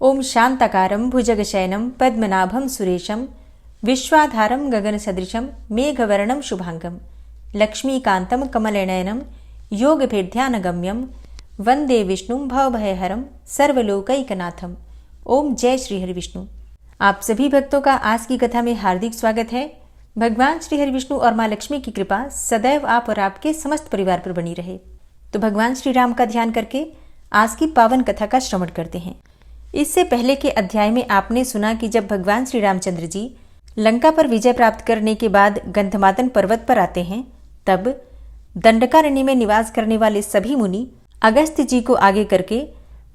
ओम शांताकारं भुजगशयनं पद्मनाभं सुरेशं विश्वाधारं गगनसदृशं मेघवर्णं शुभांगं लक्ष्मीकान्तं कमलनयनं योगभेद्यानगम्यं वंदे विष्णुं भवभयहरं सर्वलोकैकनाथम। ओम जय श्री हरि विष्णु। आप सभी भक्तों का आज की कथा में हार्दिक स्वागत है। भगवान श्री हरि विष्णु और माँ लक्ष्मी की कृपा सदैव आप और आपके समस्त परिवार पर बनी रहे। तो भगवान श्री राम का ध्यान करके आज की पावन कथा का श्रवण करते हैं। इससे पहले के अध्याय में आपने सुना कि जब भगवान श्री रामचंद्र जी लंका पर विजय प्राप्त करने के बाद गंधमादन पर्वत पर आते हैं, तब दंडकारण्य में निवास करने वाले सभी मुनि अगस्त्य जी को आगे करके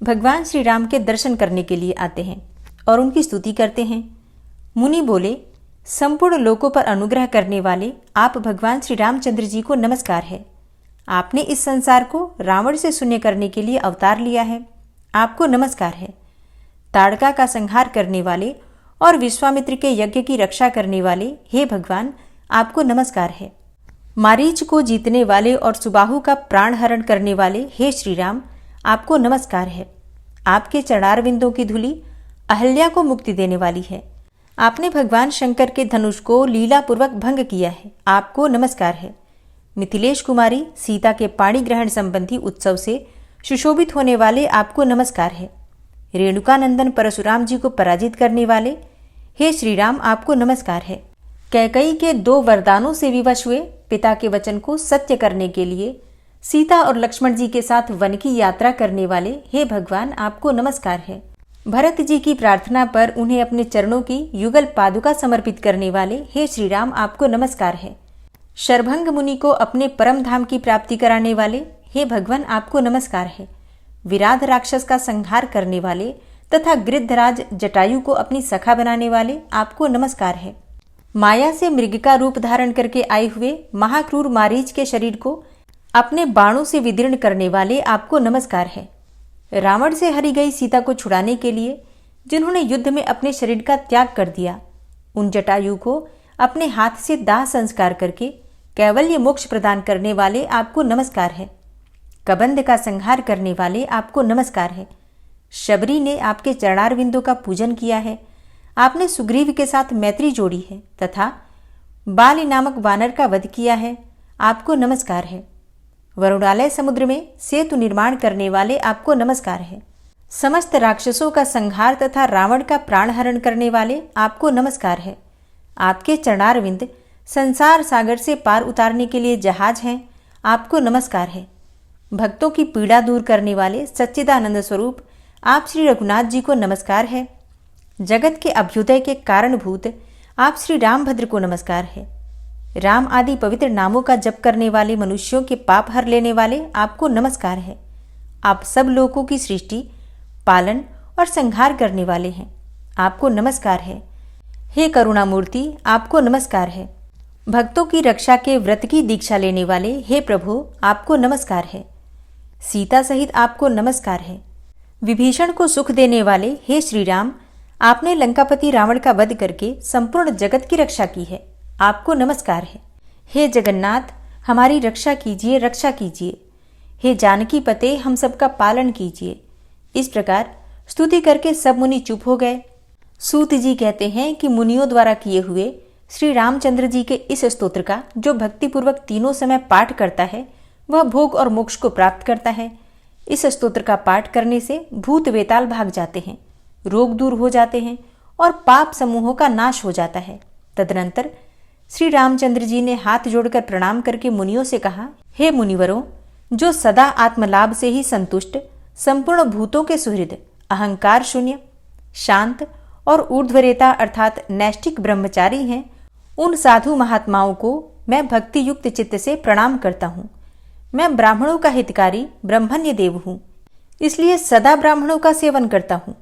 भगवान श्री राम के दर्शन करने के लिए आते हैं और उनकी स्तुति करते हैं। मुनि बोले, संपूर्ण लोकों पर अनुग्रह करने वाले आप भगवान श्री रामचंद्र जी को नमस्कार है। आपने इस संसार को रावण से शून्य करने के लिए अवतार लिया है, आपको नमस्कार है। ताड़का का संहार करने वाले और विश्वामित्र के यज्ञ की रक्षा करने वाले हे भगवान, आपको नमस्कार है। मारीच को जीतने वाले और सुबाहु का प्राण हरण करने वाले हे श्री राम, आपको नमस्कार है। आपके चरणारविंदों की धूलि अहल्या को मुक्ति देने वाली है। आपने भगवान शंकर के धनुष को लीलापूर्वक भंग किया है, आपको नमस्कार है। मिथिलेश कुमारी सीता के पाणी ग्रहण संबंधी उत्सव से सुशोभित होने वाले आपको नमस्कार है। रेणुकानंदन परशुराम जी को पराजित करने वाले हे श्री राम, आपको नमस्कार है। कैकेयी के 2 वरदानों से विवश हुए पिता के वचन को सत्य करने के लिए सीता और लक्ष्मण जी के साथ वन की यात्रा करने वाले हे भगवान, आपको नमस्कार है। भरत जी की प्रार्थना पर उन्हें अपने चरणों की युगल पादुका समर्पित करने वाले हे श्री राम, आपको नमस्कार है। शरभंग मुनि को अपने परम धाम की प्राप्ति कराने वाले हे भगवान, आपको नमस्कार है। विराध राक्षस का संहार करने वाले तथा गिद्धराज जटायु को अपनी सखा बनाने वाले आपको नमस्कार है। माया से मृग का रूप धारण करके आए हुए महाक्रूर मारीच के शरीर को अपने बाणों से विदीर्ण करने वाले आपको नमस्कार है। रावण से हरी गई सीता को छुड़ाने के लिए जिन्होंने युद्ध में अपने शरीर का त्याग कर दिया, उन जटायु को अपने हाथ से दाह संस्कार करके कैवल्य मोक्ष प्रदान करने वाले आपको नमस्कार है। कबंध का संहार करने वाले आपको नमस्कार है। शबरी ने आपके चरणारविंदों का पूजन किया है। आपने सुग्रीव के साथ मैत्री जोड़ी है तथा बाली नामक वानर का वध किया है, आपको नमस्कार है। वरुणालय समुद्र में सेतु निर्माण करने वाले आपको नमस्कार है। समस्त राक्षसों का संहार तथा रावण का प्राण हरण करने वाले आपको नमस्कार है। आपके चरणारविंद संसार सागर से पार उतारने के लिए जहाज हैं, आपको नमस्कार है। भक्तों की पीड़ा दूर करने वाले सच्चिदानंद स्वरूप आप श्री रघुनाथ जी को नमस्कार है। जगत के अभ्युदय के कारणभूत आप श्री रामभद्र को नमस्कार है। राम आदि पवित्र नामों का जप करने वाले मनुष्यों के पाप हर लेने वाले आपको नमस्कार है। आप सब लोगों की सृष्टि, पालन और संहार करने वाले हैं, आपको नमस्कार है। हे करुणामूर्ति, आपको नमस्कार है। भक्तों की रक्षा के व्रत की दीक्षा लेने वाले हे प्रभु, आपको नमस्कार है। सीता सहित आपको नमस्कार है। विभीषण को सुख देने वाले हे श्री राम, आपने लंकापति रावण का वध करके संपूर्ण जगत की रक्षा की है, आपको नमस्कार है। हे जगन्नाथ, हमारी रक्षा कीजिए, रक्षा कीजिए। हे जानकी पते, हम सबका पालन कीजिए। इस प्रकार स्तुति करके सब मुनि चुप हो गए। सूत जी कहते हैं कि मुनियों द्वारा किए हुए श्री रामचंद्र जी के इस स्तोत्र का जो भक्तिपूर्वक तीनों समय पाठ करता है वह भोग और मोक्ष को प्राप्त करता है। इस स्तोत्र का पाठ करने से भूत वेताल भाग जाते हैं, रोग दूर हो जाते हैं और पाप समूहों का नाश हो जाता है। तदनंतर श्री रामचंद्र जी ने हाथ जोड़कर प्रणाम करके मुनियों से कहा, हे मुनिवरों, जो सदा आत्मलाभ से ही संतुष्ट, संपूर्ण भूतों के सुहृद, अहंकार शून्य, शांत और ऊर्ध्वरेता अर्थात नैष्ठिक ब्रह्मचारी हैं, उन साधु महात्माओं को मैं भक्ति युक्त चित्त से प्रणाम करता हूँ। मैं ब्राह्मणों का हितकारी ब्रह्मण्य देव हूँ, इसलिए सदा ब्राह्मणों का सेवन करता हूँ।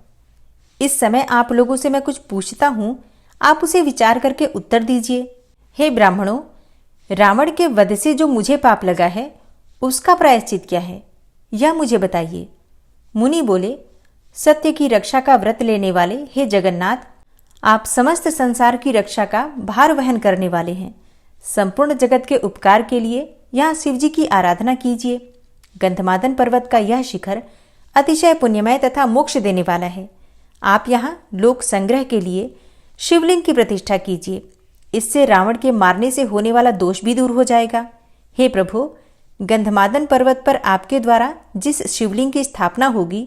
इस समय आप लोगों से मैं कुछ पूछता हूँ, आप उसे विचार करके उत्तर दीजिए। हे ब्राह्मणों, रावण के वध से जो मुझे पाप लगा है उसका प्रायश्चित क्या है, यह मुझे बताइए। मुनि बोले, सत्य की रक्षा का व्रत लेने वाले हे जगन्नाथ, आप समस्त संसार की रक्षा का भार वहन करने वाले हैं। संपूर्ण जगत के उपकार के लिए यहाँ शिव जी की आराधना कीजिए। गंधमादन पर्वत का यह शिखर अतिशय पुण्यमय तथा मोक्ष देने वाला है। आप यहाँ लोक संग्रह के लिए शिवलिंग की प्रतिष्ठा कीजिए। इससे रावण के मारने से होने वाला दोष भी दूर हो जाएगा। हे प्रभु, गंधमादन पर्वत पर आपके द्वारा जिस शिवलिंग की स्थापना होगी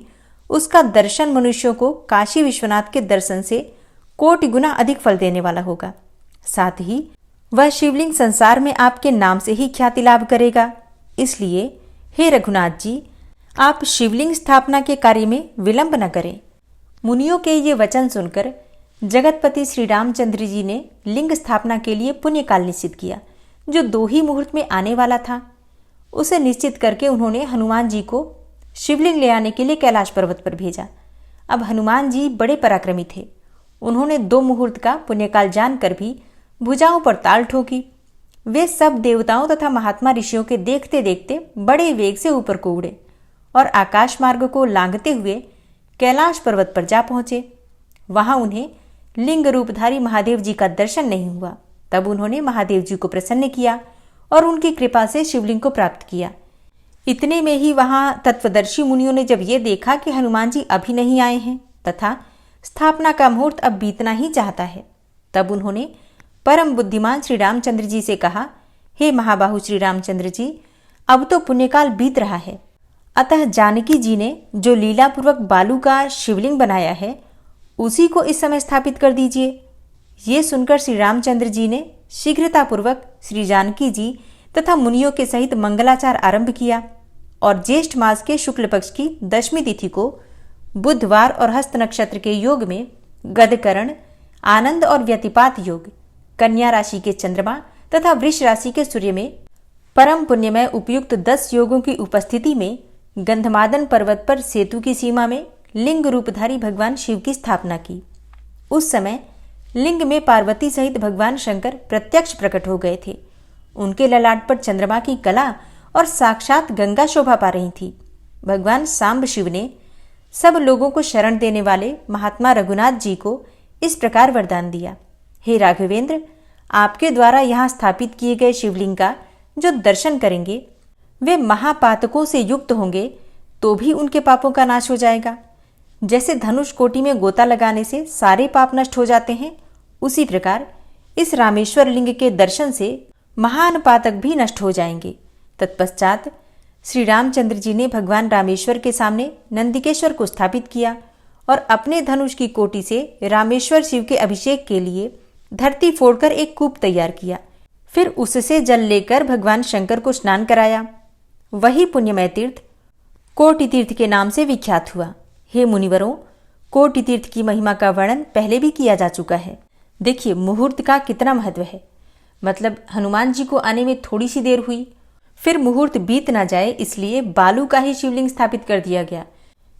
उसका दर्शन मनुष्यों को काशी विश्वनाथ के दर्शन से कोटि गुना अधिक फल देने वाला होगा। साथ ही वह शिवलिंग संसार में आपके नाम से ही ख्याति लाभ करेगा। इसलिए हे रघुनाथ जी, आप शिवलिंग स्थापना के कार्य में विलंब न करें। मुनियों के ये वचन सुनकर जगतपति श्री रामचंद्र जी ने लिंग स्थापना के लिए पुण्यकाल निश्चित किया, जो 2 ही मुहूर्त में आने वाला था। उसे निश्चित करके उन्होंने हनुमान जी को शिवलिंग ले आने के लिए कैलाश पर्वत पर भेजा। अब हनुमान जी बड़े पराक्रमी थे। उन्होंने 2 मुहूर्त का पुण्यकाल जानकर भी भुजाओं पर ताल ठोकी। वे सब देवताओं तथा महात्मा ऋषियों के देखते देखते बड़े वेग से ऊपर को उड़े और आकाश मार्ग को लांघते हुए कैलाश पर्वत पर जा पहुंचे। वहां उन्हें लिंग रूपधारी महादेव जी का दर्शन नहीं हुआ। तब उन्होंने महादेव जी को प्रसन्न किया और उनकी कृपा से शिवलिंग को प्राप्त किया। इतने में ही वहां तत्वदर्शी मुनियों ने जब ये देखा कि हनुमान जी अभी नहीं आए हैं तथा स्थापना का मुहूर्त अब बीतना ही चाहता है, तब उन्होंने परम बुद्धिमान श्री रामचंद्र जी से कहा, हे महाबाहु श्री रामचंद्र जी, अब तो पुण्यकाल बीत रहा है, अतः जानकी जी ने जो लीलापूर्वक बालू का शिवलिंग बनाया है उसी को इस समय स्थापित कर दीजिए। ये सुनकर श्री रामचंद्र जी ने शीघ्रतापूर्वक श्री जानकी जी तथा मुनियों के सहित मंगलाचार आरंभ किया और ज्येष्ठ मास के शुक्ल पक्ष की 10वीं तिथि को बुधवार और हस्त नक्षत्र के योग में गदकरण, आनंद और व्यतिपात योग, कन्या राशि के चंद्रमा तथा वृष राशि के सूर्य में परम पुण्यमय उपयुक्त 10 योगों की उपस्थिति में गंधमादन पर्वत पर सेतु की सीमा में लिंग रूपधारी भगवान शिव की स्थापना की। उस समय लिंग में पार्वती सहित भगवान शंकर प्रत्यक्ष प्रकट हो गए थे। उनके ललाट पर चंद्रमा की कला और साक्षात गंगा शोभा पा रही थी। भगवान सांब शिव ने सब लोगों को शरण देने वाले महात्मा रघुनाथ जी को इस प्रकार वरदान दिया, हे राघवेंद्र, आपके द्वारा यहाँ स्थापित किए गए शिवलिंग का जो दर्शन करेंगे वे महापातकों से युक्त होंगे तो भी उनके पापों का नाश हो जाएगा। जैसे धनुष कोटि में गोता लगाने से सारे पाप नष्ट हो जाते हैं, उसी प्रकार इस रामेश्वर लिंग के दर्शन से महान पातक भी नष्ट हो जाएंगे। तत्पश्चात श्री रामचंद्र जी ने भगवान रामेश्वर के सामने नंदिकेश्वर को स्थापित किया और अपने धनुष की कोटि से रामेश्वर शिव के अभिषेक के लिए धरती फोड़कर एक कूप तैयार किया। फिर उससे जल लेकर भगवान शंकर को स्नान कराया। वही पुण्यमय तीर्थ कोटि तीर्थ के नाम से विख्यात हुआ। हे मुनिवरों, कोटि तीर्थ की महिमा का वर्णन पहले भी किया जा चुका है। देखिए मुहूर्त का कितना महत्व है। मतलब हनुमान जी को आने में थोड़ी सी देर हुई, फिर मुहूर्त बीत ना जाए इसलिए बालू का ही शिवलिंग स्थापित कर दिया गया,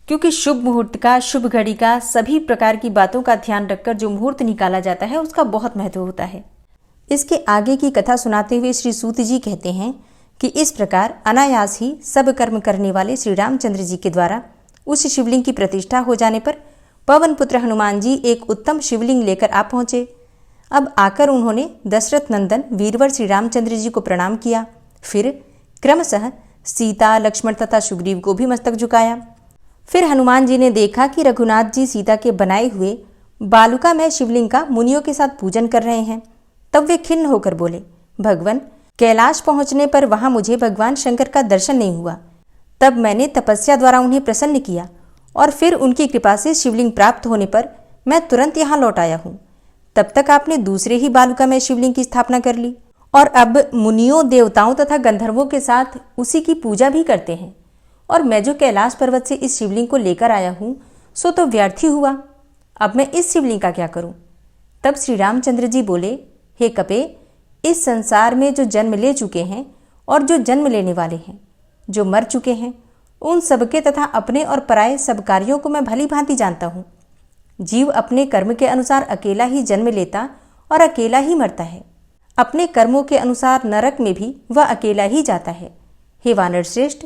क्योंकि शुभ मुहूर्त का, शुभ घड़ी का, सभी प्रकार की बातों का ध्यान रखकर जो मुहूर्त निकाला जाता है उसका बहुत महत्व होता है। इसके आगे की कथा सुनाते हुए श्री सूत जी कहते हैं कि इस प्रकार अनायास ही सब कर्म करने वाले श्री रामचंद्र जी के द्वारा उस शिवलिंग की प्रतिष्ठा हो जाने पर पवन पुत्र हनुमान जी एक उत्तम शिवलिंग लेकर आ पहुंचे। अब आकर उन्होंने दशरथ नंदन वीरवर श्री रामचंद्र जी को प्रणाम किया। फिर क्रमशः सीता, लक्ष्मण तथा सुग्रीव को भी मस्तक झुकाया। फिर हनुमान जी ने देखा कि रघुनाथ जी सीता के बनाए हुए बालुकामय शिवलिंग का मुनियों के साथ पूजन कर रहे हैं। तब वे खिन्न होकर बोले, भगवान, कैलाश पहुंचने पर वहां मुझे भगवान शंकर का दर्शन नहीं हुआ। तब मैंने तपस्या द्वारा उन्हें प्रसन्न किया और फिर उनकी कृपा से शिवलिंग प्राप्त होने पर मैं तुरंत यहाँ लौट आया हूँ। तब तक आपने दूसरे ही बालुकामय शिवलिंग की स्थापना कर ली और अब मुनियों, देवताओं तथा गंधर्वों के साथ उसी की पूजा भी करते हैं। और मैं जो कैलाश पर्वत से इस शिवलिंग को लेकर आया हूँ सो तो व्यर्थ ही हुआ। अब मैं इस शिवलिंग का क्या करूँ? तब श्री रामचंद्र जी बोले, हे कपे, इस संसार में जो जन्म ले चुके हैं और जो जन्म लेने वाले हैं, जो मर चुके हैं, उन सबके तथा अपने और पराये सब कार्यों को मैं भली भांति जानता हूँ। जीव अपने कर्म के अनुसार अकेला ही जन्म लेता और अकेला ही मरता है। अपने कर्मों के अनुसार नरक में भी वह अकेला ही जाता है। हे वानर श्रेष्ठ,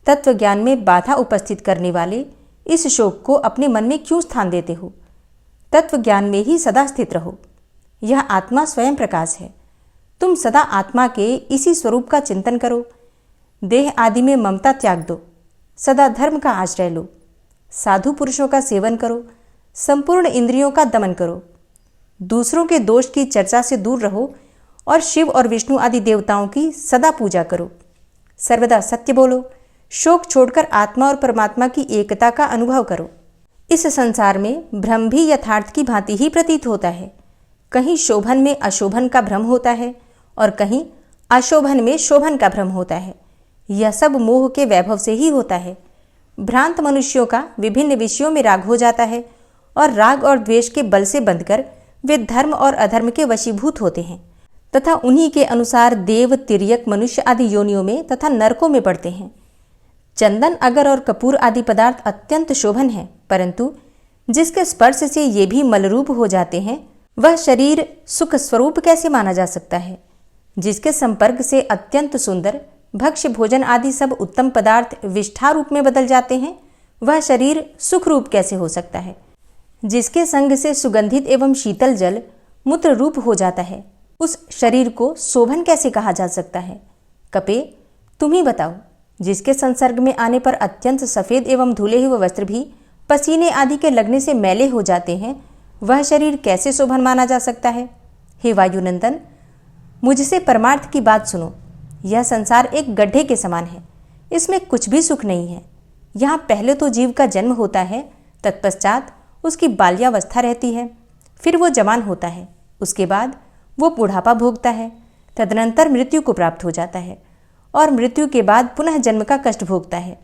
तत्व ज्ञान में बाधा उपस्थित करने वाले इस शोक को अपने मन में क्यों स्थान देते हो? तत्व ज्ञान में ही सदा स्थित रहो। यह आत्मा स्वयं प्रकाश है। तुम सदा आत्मा के इसी स्वरूप का चिंतन करो। देह आदि में ममता त्याग दो। सदा धर्म का आश्रय लो। साधु पुरुषों का सेवन करो। संपूर्ण इंद्रियों का दमन करो, दूसरों के दोष की चर्चा से दूर रहो और शिव और विष्णु आदि देवताओं की सदा पूजा करो। सर्वदा सत्य बोलो, शोक छोड़कर आत्मा और परमात्मा की एकता का अनुभव करो। इस संसार में भ्रम भी यथार्थ की भांति ही प्रतीत होता है। कहीं शोभन में अशोभन का भ्रम होता है और कहीं अशोभन में शोभन का भ्रम होता है। यह सब मोह के वैभव से ही होता है। भ्रांत मनुष्यों का विभिन्न विषयों में राग हो जाता है और राग और द्वेष के बल से बंधकर वे धर्म और अधर्म के वशीभूत होते हैं तथा उन्हीं के अनुसार देव, तिर्यक, मनुष्य आदि योनियों में तथा नरकों में पड़ते हैं। चंदन, अगर और कपूर आदि पदार्थ अत्यंत शोभन है, परंतु जिसके स्पर्श से ये भी मलरूप हो जाते हैं, वह शरीर सुख स्वरूप कैसे माना जा सकता है? जिसके संपर्क से अत्यंत सुंदर भक्ष्य भोजन आदि सब उत्तम पदार्थ विष्ठा रूप में बदल जाते हैं, वह शरीर सुख रूप कैसे हो सकता है? जिसके संग से सुगंधित एवं शीतल जल मूत्र रूप हो जाता है, उस शरीर को शोभन कैसे कहा जा सकता है? कपे, तुम ही बताओ। जिसके संसर्ग में आने पर अत्यंत सफेद एवं धुले हुए वस्त्र भी पसीने आदि के लगने से मैले हो जाते हैं, वह शरीर कैसे शोभन माना जा सकता है? हे वायुनंदन, मुझसे परमार्थ की बात सुनो। यह संसार एक गड्ढे के समान है, इसमें कुछ भी सुख नहीं है। यहाँ पहले तो जीव का जन्म होता है, तत्पश्चात उसकी बाल्यावस्था रहती है, फिर वो जवान होता है, उसके बाद वो बुढ़ापा भोगता है, तदनंतर मृत्यु को प्राप्त हो जाता है और मृत्यु के बाद पुनः जन्म का कष्ट भोगता है।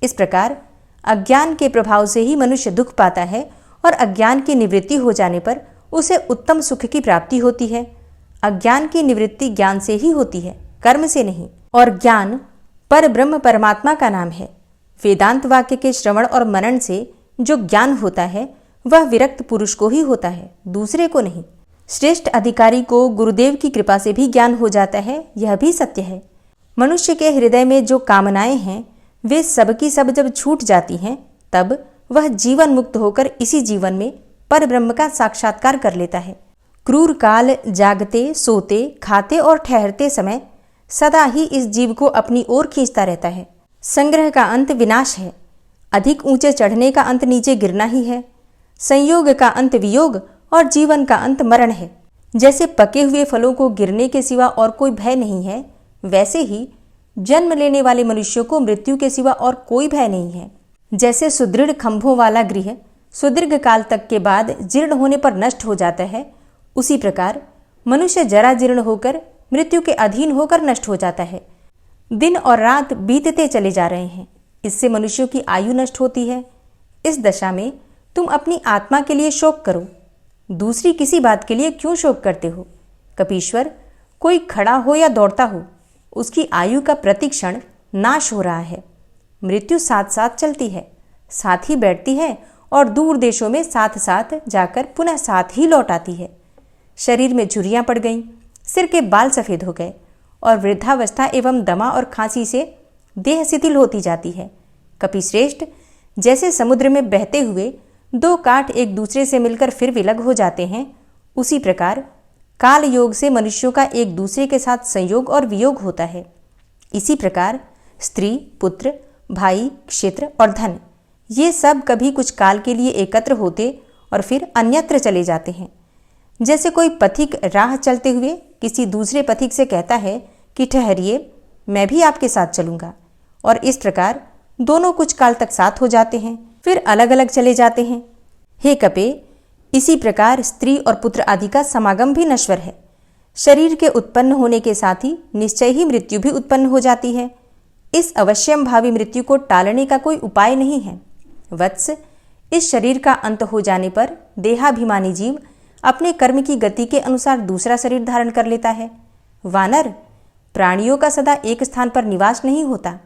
इस प्रकार अज्ञान के प्रभाव से ही मनुष्य दुख पाता है और अज्ञान की निवृत्ति हो जाने पर उसे उत्तम सुख की प्राप्ति होती है। अज्ञान की निवृत्ति ज्ञान से ही होती है, कर्म से नहीं। और ज्ञान पर ब्रह्म परमात्मा का नाम है। वेदांत वाक्य के श्रवण और मनन से जो ज्ञान होता है वह विरक्त पुरुष को ही होता है, दूसरे को नहीं। श्रेष्ठ अधिकारी को गुरुदेव की कृपा से भी ज्ञान हो जाता है, यह भी सत्य है। मनुष्य के हृदय में जो कामनाएं हैं वे सब की सब जब छूट जाती हैं, तब वह जीवन मुक्त होकर इसी जीवन में पर ब्रह्म का साक्षात्कार कर लेता है। क्रूर काल जागते, सोते, खाते और ठहरते समय सदा ही इस जीव को अपनी ओर खींचता रहता है। संग्रह का अंत विनाश है, अधिक ऊंचे चढ़ने का अंत नीचे गिरना ही है। संयोग का अंत वियोग और जीवन का अंत मरण है। जैसे पके हुए फलों को गिरने के सिवा और कोई भय नहीं है, वैसे ही जन्म लेने वाले मनुष्यों को मृत्यु के सिवा और कोई भय नहीं है। जैसे सुदृढ़ खंभों वाला गृह सुदीर्घ काल तक के बाद जीर्ण होने पर नष्ट हो जाता है, उसी प्रकार मनुष्य जरा जीर्ण होकर मृत्यु के अधीन होकर नष्ट हो जाता है। दिन और रात बीतते चले जा रहे हैं, इससे मनुष्यों की आयु नष्ट होती है। इस दशा में तुम अपनी आत्मा के लिए शोक करो, दूसरी किसी बात के लिए क्यों शोक करते हो? कपीश्वर, कोई खड़ा हो या दौड़ता हो, उसकी आयु का प्रतिक्षण नाश हो रहा है। मृत्यु साथ साथ चलती है, साथ ही बैठती है और दूर देशों में साथ साथ जाकर पुनः साथ ही लौट आती है। शरीर में झुर्रियां पड़ गईं, सिर के बाल सफ़ेद हो गए और वृद्धावस्था एवं दमा और खांसी से देह शिथिल होती जाती है। कपिश्रेष्ठ, जैसे समुद्र में बहते हुए दो काठ एक दूसरे से मिलकर फिर विलग हो जाते हैं, उसी प्रकार काल योग से मनुष्यों का एक दूसरे के साथ संयोग और वियोग होता है। इसी प्रकार स्त्री, पुत्र, भाई, क्षेत्र और धन, ये सब कभी कुछ काल के लिए एकत्र होते और फिर अन्यत्र चले जाते हैं। जैसे कोई पथिक राह चलते हुए किसी दूसरे पथिक से कहता है कि ठहरिए, मैं भी आपके साथ चलूँगा, और इस प्रकार दोनों कुछ काल तक साथ हो जाते हैं, फिर अलग अलग चले जाते हैं। हे कपे, इसी प्रकार स्त्री और पुत्र आदि का समागम भी नश्वर है। शरीर के उत्पन्न होने के साथ ही निश्चय ही मृत्यु भी उत्पन्न हो जाती है। इस अवश्यम भावी मृत्यु को टालने का कोई उपाय नहीं है। वत्स, इस शरीर का अंत हो जाने पर देहाभिमानी जीव अपने कर्म की गति के अनुसार दूसरा शरीर धारण कर लेता है। वानर, प्राणियों का सदा एक स्थान पर निवास नहीं होता।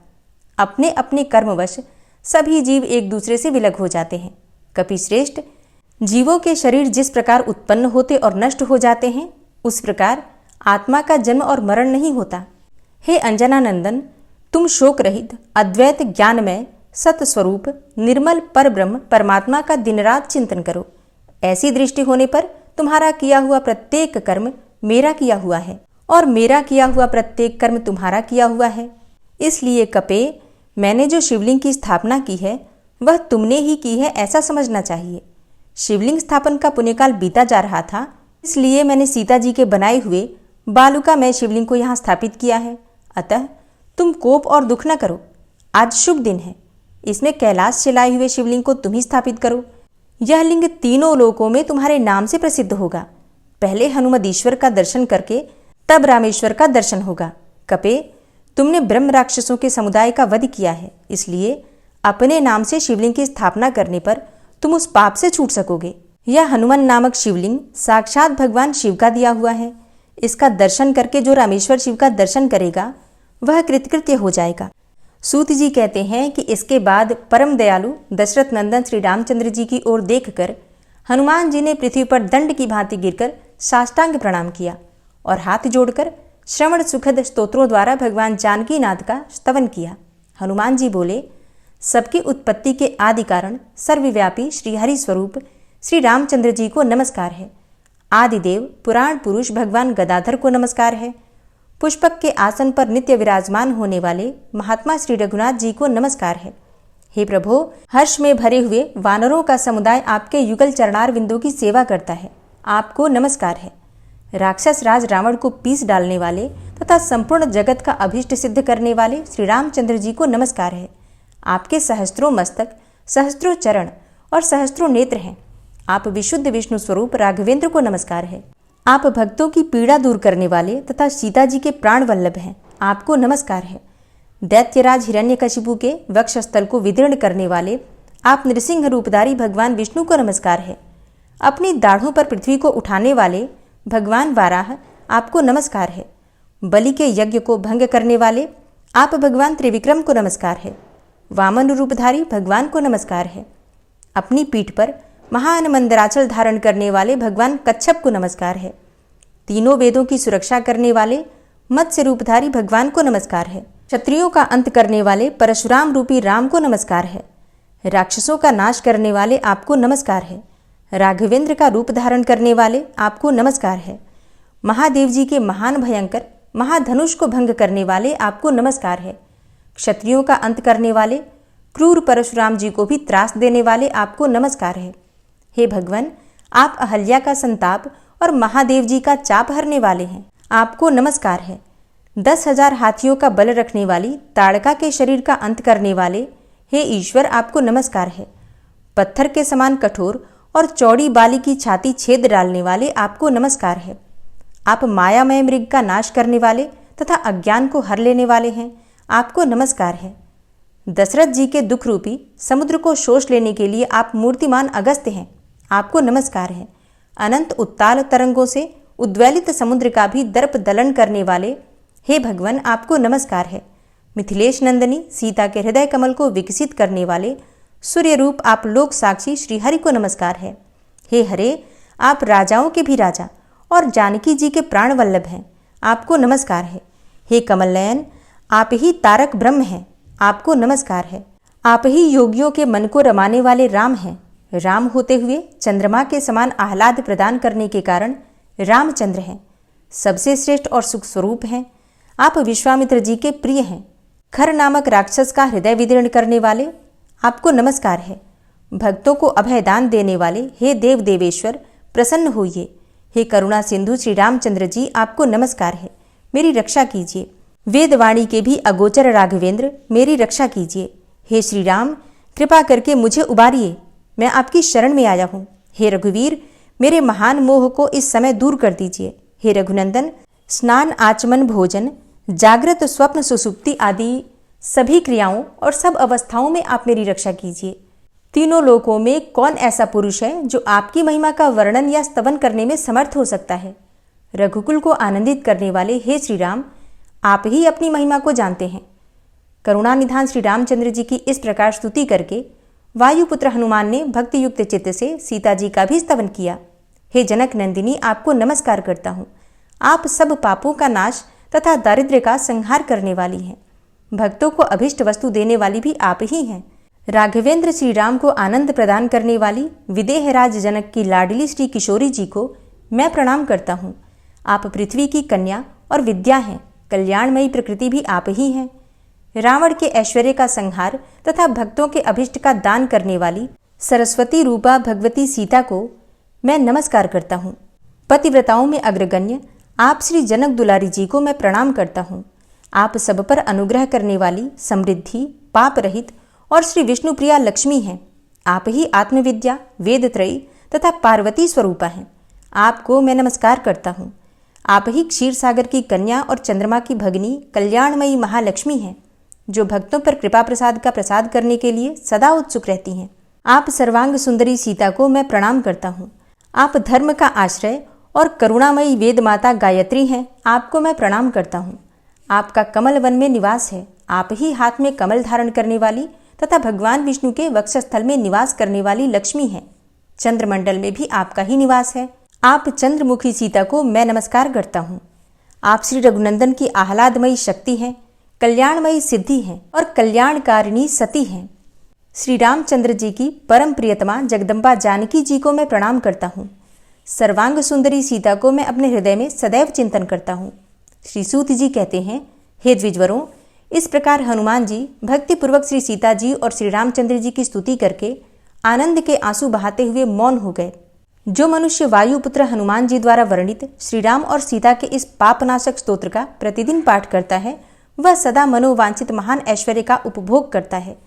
अपने अपने कर्मवश सभी जीव एक दूसरे से विलग हो जाते हैं। कपिश्रेष्ठ, जीवों के शरीर जिस प्रकार उत्पन्न होते और नष्ट हो जाते हैं, उस प्रकार आत्मा का जन्म और मरण नहीं होता। हे अंजनानंदन, तुम शोक रहित अद्वैत ज्ञानमय सत्स्वरूप निर्मल पर ब्रह्म परमात्मा का दिन रात चिंतन करो। ऐसी दृष्टि होने पर तुम्हारा किया हुआ प्रत्येक कर्म मेरा किया हुआ है और मेरा किया हुआ प्रत्येक कर्म तुम्हारा किया हुआ है। इसलिए कपे, मैंने जो शिवलिंग की स्थापना की है वह तुमने ही की है, ऐसा समझना चाहिए। शिवलिंग स्थापन का पुण्यकाल बीता जा रहा था, इसलिए मैंने सीता जी के बनाए हुए बालू का मैं शिवलिंग को यहाँ स्थापित किया है। अतः तुम कोप और दुख न करो। आज शुभ दिन है, इसमें कैलाश से लाए हुए शिवलिंग को तुम ही स्थापित करो। यह लिंग तीनों लोकों में तुम्हारे नाम से प्रसिद्ध होगा। पहले हनुमदीश्वर का दर्शन करके तब रामेश्वर का दर्शन होगा। कपे, तुमने ब्रह्म राक्षसों के समुदाय का वध किया है, इसलिए अपने नाम से शिवलिंग की स्थापना करने पर तुम उस पाप से छूट सकोगे। यह हनुमान नामक शिवलिंग साक्षात भगवान शिव का दिया हुआ है। इसका दर्शन करके जो रामेश्वर शिव का दर्शन करेगा वह कृतकृत्य हो जाएगा। सूत जी कहते हैं कि इसके बाद परम दयालु दशरथ नंदन श्री रामचंद्र जी की ओर देखकर हनुमान जी ने पृथ्वी पर दंड की भांति गिरकर साष्टांग प्रणाम किया और हाथ जोड़कर श्रवण सुखद स्तोत्रों द्वारा भगवान जानकी नाथ का स्तवन किया। हनुमान जी बोले, सबकी उत्पत्ति के आदि कारण सर्वव्यापी श्री हरि स्वरूप श्री रामचंद्र जी को नमस्कार है। आदिदेव पुराण पुरुष भगवान गदाधर को नमस्कार है। पुष्पक के आसन पर नित्य विराजमान होने वाले महात्मा श्री रघुनाथ जी को नमस्कार है। हे प्रभो, हर्ष में भरे हुए वानरों का समुदाय आपके युगल चरणार बिंदु की सेवा करता है, आपको नमस्कार है। राक्षस राज रावण को पीस डालने वाले तथा संपूर्ण जगत का अभीष्ट सिद्ध करने वाले श्री रामचंद्र जी को नमस्कार है। आपके सहस्त्रों मस्तक, सहस्त्रों चरण और सहस्त्रों नेत्र हैं। आप विशुद्ध विष्णु स्वरूप राघवेंद्र को नमस्कार है। आप भक्तों की पीड़ा दूर करने वाले तथा सीता जी के प्राण वल्लभ हैं, आपको नमस्कार है। दैत्यराज हिरण्यकशिपु के वक्षस्थल को विदीर्ण करने वाले आप नृसिंह रूपधारी भगवान विष्णु को नमस्कार है। अपनी दाढ़ों पर पृथ्वी को उठाने वाले भगवान वाराह, आपको नमस्कार है। बलि के यज्ञ को भंग करने वाले आप भगवान त्रिविक्रम को नमस्कार है। वामन रूपधारी भगवान को नमस्कार है। अपनी पीठ पर महान मंदराचल धारण करने वाले भगवान कच्छप को नमस्कार है। तीनों वेदों की सुरक्षा करने वाले मत्स्य रूपधारी भगवान को नमस्कार है। क्षत्रियों का अंत करने वाले परशुराम रूपी राम को नमस्कार है। राक्षसों का नाश करने वाले आपको नमस्कार है। राघवेंद्र का रूप धारण करने वाले आपको नमस्कार है। महादेव जी के महान भयंकर महाधनुष को भंग करने वाले आपको नमस्कार है। क्षत्रियों का अंत करने वाले क्रूर परशुराम जी को भी त्रास देने वाले आपको नमस्कार है। हे भगवान, आप अहल्या का संताप और महादेव जी का चाप हरने वाले हैं, आपको नमस्कार है। 10,000 हाथियों का बल रखने वाली ताड़का के शरीर का अंत करने वाले हे ईश्वर, आपको नमस्कार है। पत्थर के समान कठोर और चौड़ी बाली की छाती छेद डालने वाले आपको नमस्कार है। आप मायामय मृग का नाश करने वाले तथा अज्ञान को हर लेने वाले हैं, आपको नमस्कार है। दशरथ जी के दुख रूपी समुद्र को शोष लेने के लिए आप मूर्तिमान अगस्त्य हैं, आपको नमस्कार है। अनंत उत्ताल तरंगों से उद्वेलित समुद्र का भी दर्प दलन करने वाले हे भगवान, आपको नमस्कार है। मिथिलेश नंदनी सीता के हृदय कमल को विकसित करने वाले सूर्य रूप आप लोक साक्षी श्री हरि को नमस्कार है। हे हरे, आप राजाओं के भी राजा और जानकी जी के प्राण वल्लभ हैं, आपको नमस्कार है। हे कमल नयन, आप ही तारक ब्रह्म हैं, आपको नमस्कार है। आप ही योगियों के मन को रमाने वाले राम हैं। राम होते हुए चंद्रमा के समान आह्लाद प्रदान करने के कारण रामचंद्र हैं। सबसे श्रेष्ठ और सुख स्वरूप हैं। आप विश्वामित्र जी के प्रिय हैं। खर नामक राक्षस का हृदय विदीर्ण करने वाले आपको नमस्कार है। भक्तों को अभयदान देने वाले हे देव देवेश्वर, प्रसन्न होइए। हे करुणा सिंधु श्री रामचंद्र जी, आपको नमस्कार है। मेरी रक्षा कीजिए। वेदवाणी के भी अगोचर राघवेंद्र, मेरी रक्षा कीजिए। हे श्री राम, कृपा करके मुझे उबारिए, मैं आपकी शरण में आया हूँ। हे रघुवीर, मेरे महान मोह को इस समय दूर कर दीजिए। हे रघुनंदन, स्नान, आचमन, भोजन, जागृत, स्वप्न, सुसुप्ति आदि सभी क्रियाओं और सब अवस्थाओं में आप मेरी रक्षा कीजिए। तीनों लोकों में कौन ऐसा पुरुष है जो आपकी महिमा का वर्णन या स्तवन करने में समर्थ हो सकता है। रघुकुल को आनंदित करने वाले हे श्री राम, आप ही अपनी महिमा को जानते हैं। करुणानिधान श्री रामचंद्र जी की इस प्रकार स्तुति करके वायुपुत्र हनुमान ने भक्ति युक्त चित्त से सीता जी का भी स्तवन किया। हे जनक नंदिनी, आपको नमस्कार करता हूँ। आप सब पापों का नाश तथा दारिद्र्य का संहार करने वाली हैं। भक्तों को अभिष्ट वस्तु देने वाली भी आप ही हैं। राघवेंद्र श्री राम को आनंद प्रदान करने वाली विदेहराज जनक की लाडली श्री किशोरी जी को मैं प्रणाम करता हूँ। आप पृथ्वी की कन्या और विद्या हैं। कल्याणमयी प्रकृति भी आप ही हैं। रावण के ऐश्वर्य का संहार तथा भक्तों के अभिष्ट का दान करने वाली सरस्वती रूपा भगवती सीता को मैं नमस्कार करता हूँ। पतिव्रताओं में अग्रगण्य आप श्री जनक दुलारी जी को मैं प्रणाम करता हूँ। आप सब पर अनुग्रह करने वाली, समृद्धि, पाप रहित और श्री विष्णुप्रिया लक्ष्मी हैं। आप ही आत्मविद्या, वेदत्रयी तथा पार्वती स्वरूपा हैं। आपको मैं नमस्कार करता हूँ। आप ही क्षीर सागर की कन्या और चंद्रमा की भगिनी कल्याणमयी महालक्ष्मी हैं, जो भक्तों पर कृपा प्रसाद का प्रसाद करने के लिए सदा उत्सुक रहती हैं। आप सर्वांग सुंदरी सीता को मैं प्रणाम करता हूँ। आप धर्म का आश्रय और करुणामयी वेद माता गायत्री हैं। आपको मैं प्रणाम करता हूँ। आपका कमल वन में निवास है। आप ही हाथ में कमल धारण करने वाली तथा भगवान विष्णु के वक्षस्थल में निवास करने वाली लक्ष्मी हैं। चंद्रमंडल में भी आपका ही निवास है। आप चंद्रमुखी सीता को मैं नमस्कार करता हूँ। आप श्री रघुनंदन की आह्लादमयी शक्ति हैं, कल्याणमयी सिद्धि हैं और कल्याणकारिणी सती हैं। श्री रामचंद्र जी की परम प्रियतमा जगदम्बा जानकी जी को मैं प्रणाम करता हूँ। सर्वांग सुंदरी सीता को मैं अपने हृदय में सदैव चिंतन करता हूँ। श्री सूत जी कहते हैं, हे द्विजवरों, इस प्रकार हनुमान जी भक्तिपूर्वक श्री सीता जी और श्री रामचंद्र जी की स्तुति करके आनंद के आंसू बहाते हुए मौन हो गए। जो मनुष्य वायुपुत्र हनुमान जी द्वारा वर्णित श्री राम और सीता के इस पापनाशक स्तोत्र का प्रतिदिन पाठ करता है, वह सदा मनोवांछित महान ऐश्वर्य का उपभोग करता है।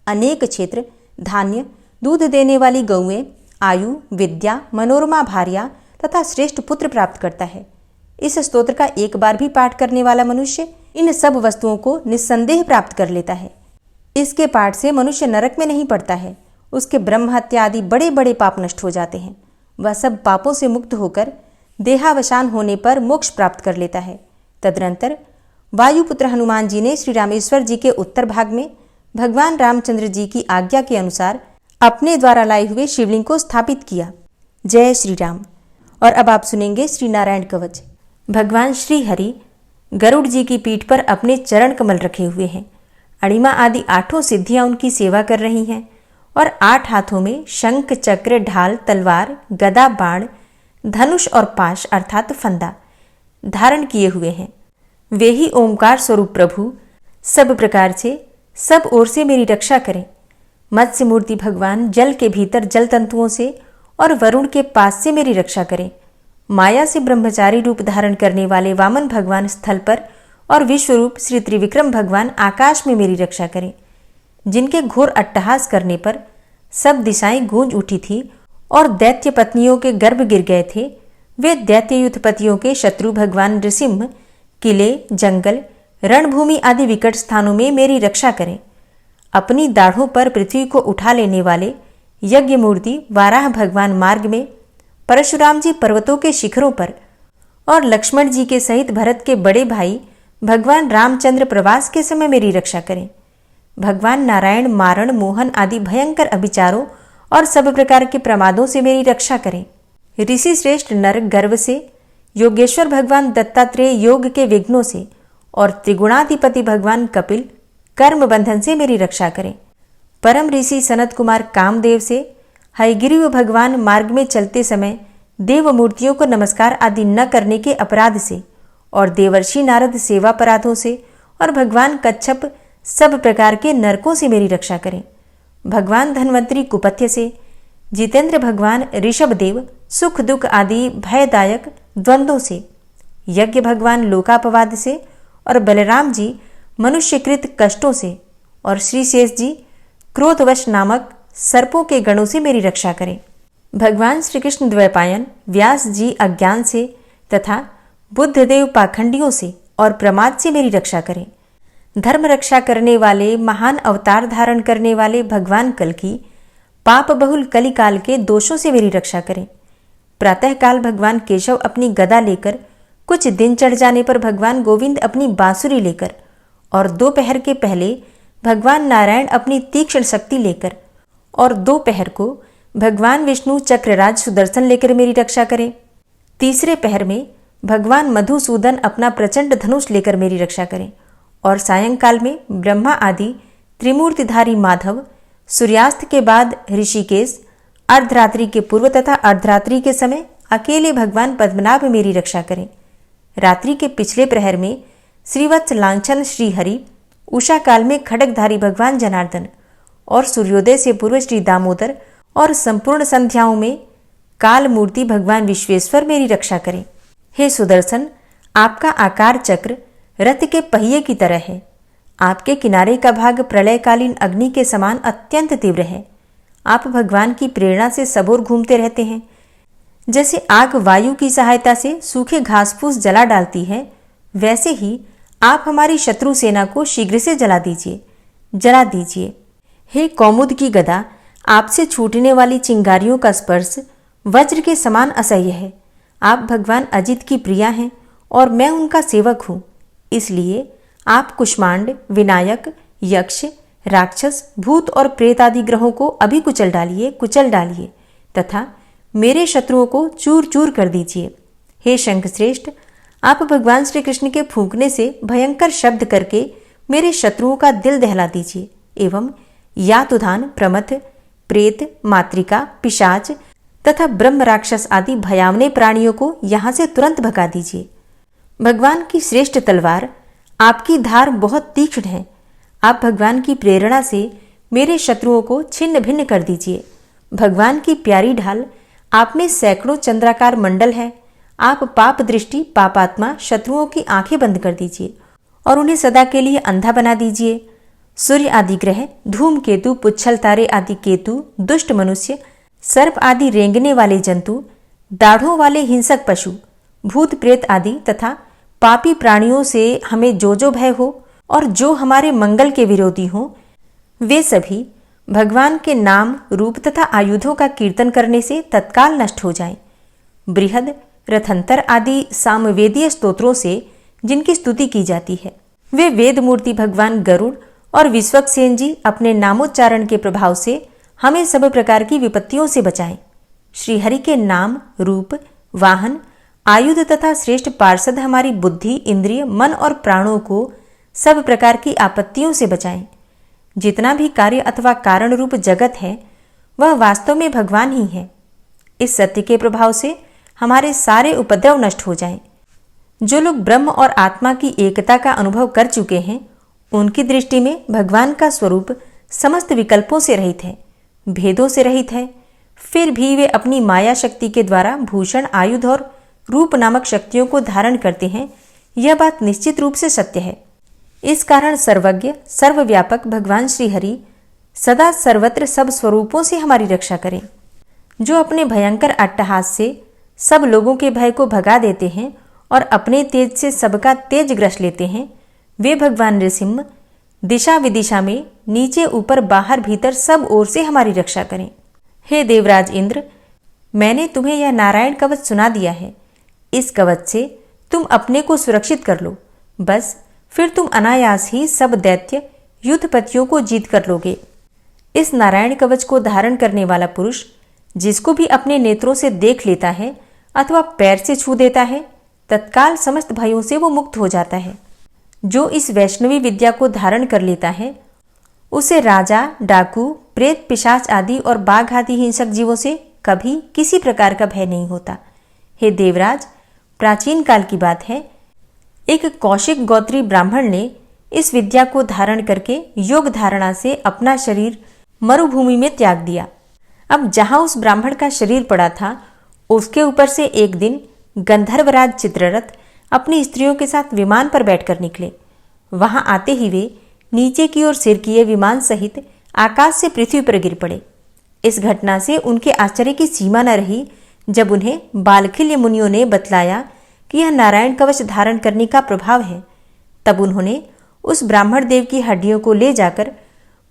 अनेक क्षेत्र, धान्य, दूध देने वाली गौएं, आयु, विद्या, मनोरमा भार्या तथा श्रेष्ठ पुत्र प्राप्त करता है। इस स्तोत्र का एक बार भी पाठ करने वाला मनुष्य इन सब वस्तुओं को निस्संदेह प्राप्त कर लेता है। इसके पाठ से मनुष्य नरक में नहीं पड़ता है। उसके ब्रह्म हत्या आदि बड़े बड़े पाप नष्ट हो जाते हैं। वह सब पापों से मुक्त होकर देहावसान होने पर मोक्ष प्राप्त कर लेता है। तदनंतर वायुपुत्र हनुमान जी ने श्री रामेश्वर जी के उत्तर भाग में भगवान रामचंद्र जी की आज्ञा के अनुसार अपने द्वारा लाए हुए शिवलिंग को स्थापित किया। जय श्री राम। और अब आप सुनेंगे श्री नारायण कवच। भगवान श्री हरि गरुड़ जी की पीठ पर अपने चरण कमल रखे हुए हैं। अणिमा आदि 8 सिद्धियां उनकी सेवा कर रही हैं और 8 हाथों में शंख, चक्र, ढाल, तलवार, गदा, बाण, धनुष और पाश अर्थात फंदा धारण किए हुए हैं। वे ही ओंकार स्वरूप प्रभु सब प्रकार से, सब ओर से मेरी रक्षा करें। मत्स्य मूर्ति भगवान जल के भीतर जल तंतुओं से और वरुण के पास से मेरी रक्षा करें। माया से ब्रह्मचारी रूप धारण करने वाले वामन भगवान स्थल पर और विश्वरूप श्री त्रिविक्रम भगवान आकाश में मेरी रक्षा करें। जिनके घोर अट्टहास करने पर सब दिशाएं गूंज उठी थी और दैत्य पत्नियों के गर्भ गिर गए थे, वे दैत्ययुत पतियों के शत्रु भगवान नृसिंह किले, जंगल, रणभूमि आदि विकट स्थानों में मेरी रक्षा करें। अपनी दाढ़ों पर पृथ्वी को उठा लेने वाले यज्ञ मूर्ति वाराह भगवान मार्ग में, परशुराम जी पर्वतों के शिखरों पर और लक्ष्मण जी के सहित भरत के बड़े भाई भगवान रामचंद्र प्रवास के समय मेरी रक्षा करें। भगवान नारायण मारण, मोहन आदि भयंकर अभिचारों और सब प्रकार के प्रमादों से मेरी रक्षा करें। ऋषि श्रेष्ठ नर गर्व से, योगेश्वर भगवान दत्तात्रेय योग के विघ्नों से और त्रिगुणाधिपति भगवान कपिल कर्म बंधन से मेरी रक्षा करें। परम ऋषि सनत कुमार कामदेव से, हयग्रीव भगवान मार्ग में चलते समय देव मूर्तियों को नमस्कार आदि न करने के अपराध से और देवर्षि नारद सेवा अपराधों से और भगवान कच्छप सब प्रकार के नरकों से मेरी रक्षा करें। भगवान धन्वंतरी कुपथ्य से, जितेंद्र भगवान ऋषभदेव सुख दुख आदि भयदायक द्वंद्वों से, यज्ञ भगवान लोकापवाद से और बलराम जी मनुष्यकृत कष्टों से और श्री शेष जी क्रोधवश नामक सर्पों के गणों से मेरी रक्षा करें। भगवान श्री कृष्ण द्वैपायन व्यास जी अज्ञान से तथा बुद्धदेव पाखंडियों से और प्रमाद से मेरी रक्षा करें। धर्म रक्षा करने वाले महान अवतार धारण करने वाले भगवान कल्कि पाप बहुल कलिकाल के दोषों से मेरी रक्षा करें। प्रातःकाल भगवान केशव अपनी गदा लेकर, कुछ दिन चढ़ जाने पर भगवान गोविंद अपनी बांसुरी लेकर और दोपहर के पहले भगवान नारायण अपनी तीक्ष्ण शक्ति लेकर और दोपहर को भगवान विष्णु चक्रराज सुदर्शन लेकर मेरी रक्षा करें। तीसरे पहर में भगवान मधुसूदन अपना प्रचंड धनुष लेकर मेरी रक्षा करें और सायंकाल में ब्रह्मा आदि त्रिमूर्तिधारी माधव, सूर्यास्त के बाद ऋषिकेश, अर्धरात्रि के पूर्व तथा अर्धरात्रि के समय अकेले भगवान पद्मनाभ मेरी रक्षा करें। रात्रि के पिछले प्रहर में श्रीवत्स लांछन श्रीहरि, उषा काल में खड्गधारी भगवान जनार्दन और सूर्योदय से पूर्व श्री दामोदर और संपूर्ण संध्याओं में काल मूर्ति भगवान विश्वेश्वर मेरी रक्षा करें। हे सुदर्शन, आपका आकार चक्र रथ के पहिए की तरह है। आपके किनारे का भाग प्रलयकालीन अग्नि के समान अत्यंत तीव्र है। आप भगवान की प्रेरणा से सबोर घूमते रहते हैं। जैसे आग वायु की सहायता से सूखे घास फूस जला डालती है, वैसे ही आप हमारी शत्रु सेना को शीघ्र से जला दीजिए। हे कौमुद की गदा, आपसे छूटने वाली चिंगारियों का स्पर्श वज्र के समान असह्य है। आप भगवान अजित की प्रिया हैं और मैं उनका सेवक हूँ। इसलिए आप कुष्मांड, विनायक, यक्ष, राक्षस, भूत और प्रेत आदि ग्रहों को अभी कुचल डालिए तथा मेरे शत्रुओं को चूर चूर कर दीजिए। हे शंखश्रेष्ठ, आप भगवान श्री कृष्ण के फूंकने से भयंकर शब्द करके मेरे शत्रुओं का दिल दहला दीजिए एवं यातुधान, प्रमथ, प्रेत, मातृका, पिशाच तथा ब्रह्म राक्षस आदि भयावने प्राणियों को यहाँ से तुरंत भगा दीजिए। भगवान की श्रेष्ठ तलवार, आपकी धार बहुत तीक्ष्ण है। आप भगवान की प्रेरणा से मेरे शत्रुओं को छिन्न भिन्न कर दीजिए। भगवान की प्यारी ढाल, आप में सैकड़ों चंद्राकार मंडल है। आप पाप दृष्टि, पापात्मा शत्रुओं की आंखें बंद कर दीजिए और उन्हें सदा के लिए अंधा बना दीजिए। सूर्य आदि ग्रह, धूमकेतु, पुच्छल तारे आदि केतु, दुष्ट मनुष्य, सर्प आदि रेंगने वाले जंतु, दाढ़ों वाले हिंसक पशु, भूत प्रेत आदि तथा पापी प्राणियों से हमें जो भय हो और जो हमारे मंगल के विरोधी हों, वे सभी भगवान के नाम, रूप तथा आयुधों का कीर्तन करने से तत्काल नष्ट हो जाएं। बृहद, रथंतर आदि सामवेदीय स्तोत्रों से जिनकी स्तुति की जाती है, वे वेद मूर्ति भगवान गरुड़ और विश्वक्सेन जी अपने नामोच्चारण के प्रभाव से हमें सब प्रकार की विपत्तियों से बचाएं। श्रीहरि के नाम, रूप, वाहन, आयुध तथा श्रेष्ठ पार्षद हमारी बुद्धि, इंद्रिय, मन और प्राणों को सब प्रकार की आपत्तियों से बचाएं। जितना भी कार्य अथवा कारण रूप जगत है, वह वास्तव में भगवान ही है। इस सत्य के प्रभाव से हमारे सारे उपद्रव नष्ट हो जाएं। जो लोग ब्रह्म और आत्मा की एकता का अनुभव कर चुके हैं, उनकी दृष्टि में भगवान का स्वरूप समस्त विकल्पों से रहित है, भेदों से रहित है। फिर भी वे अपनी माया शक्ति के द्वारा भूषण, आयुध और रूप नामक शक्तियों को धारण करते हैं। यह बात निश्चित रूप से सत्य है। इस कारण सर्वज्ञ, सर्वव्यापक भगवान श्री हरि सदा सर्वत्र सब स्वरूपों से हमारी रक्षा करें। जो अपने भयंकर अट्टहास से सब लोगों के भय को भगा देते हैं और अपने तेज से सबका तेज ग्रस लेते हैं, वे भगवान नृसिंह दिशा विदिशा में नीचे ऊपर बाहर भीतर सब ओर से हमारी रक्षा करें। हे देवराज इंद्र, मैंने तुम्हें यह नारायण कवच सुना दिया है। इस कवच से तुम अपने को सुरक्षित कर लो, बस फिर तुम अनायास ही सब दैत्य युद्धपतियों को जीत कर लोगे। इस नारायण कवच को धारण करने वाला पुरुष जिसको भी अपने नेत्रों से देख लेता है अथवा पैर से छू देता है, तत्काल समस्त भयों से वो मुक्त हो जाता है। जो इस वैष्णवी विद्या को धारण कर लेता है, उसे राजा, डाकू, प्रेत, पिशाच आदि और बाघ आदि हिंसक जीवों से कभी किसी प्रकार का भय नहीं होता। हे देवराज, प्राचीन काल की बात है, एक कौशिक गोत्री ब्राह्मण ने इस विद्या को धारण करके योग धारणा से अपना शरीर मरुभूमि में त्याग दिया। अब जहां उस ब्राह्मण का शरीर पड़ा था, उसके ऊपर से एक दिन गंधर्वराज चित्ररथ अपनी स्त्रियों के साथ विमान पर बैठकर निकले। वहां आते ही वे नीचे की ओर सिर किए विमान सहित आकाश से पृथ्वी पर गिर पड़े। इस घटना से उनके आश्चर्य की सीमा न रही जब उन्हें बालखिल्य मुनियों ने बतलाया कि यह नारायण कवच धारण करने का प्रभाव है। तब उन्होंने उस ब्राह्मण देव की हड्डियों को ले जाकर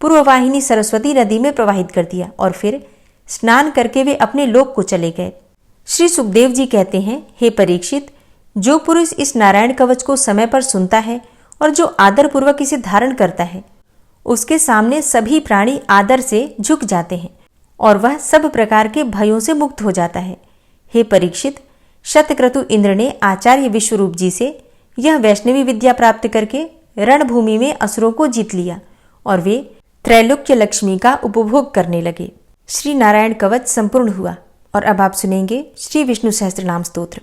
पूर्ववाहिनी सरस्वती नदी में प्रवाहित कर दिया और फिर स्नान करके वे अपने लोक को चले गए। श्री सुखदेव जी कहते हैं, हे परीक्षित, जो पुरुष इस नारायण कवच को समय पर सुनता है और जो आदर पूर्वक इसे धारण करता है, उसके सामने सभी प्राणी आदर से झुक जाते हैं और वह सब प्रकार के भयों से मुक्त हो जाता है। हे परीक्षित, शतक्रतु इंद्र ने आचार्य विश्वरूप जी से यह वैष्णवी विद्या प्राप्त करके रणभूमि में असुरों को जीत लिया और वे त्रैलोक्य लक्ष्मी का उपभोग करने लगे। श्री नारायण कवच संपूर्ण हुआ और अब आप सुनेंगे श्री विष्णु सहस्त्रनाम स्तोत्र।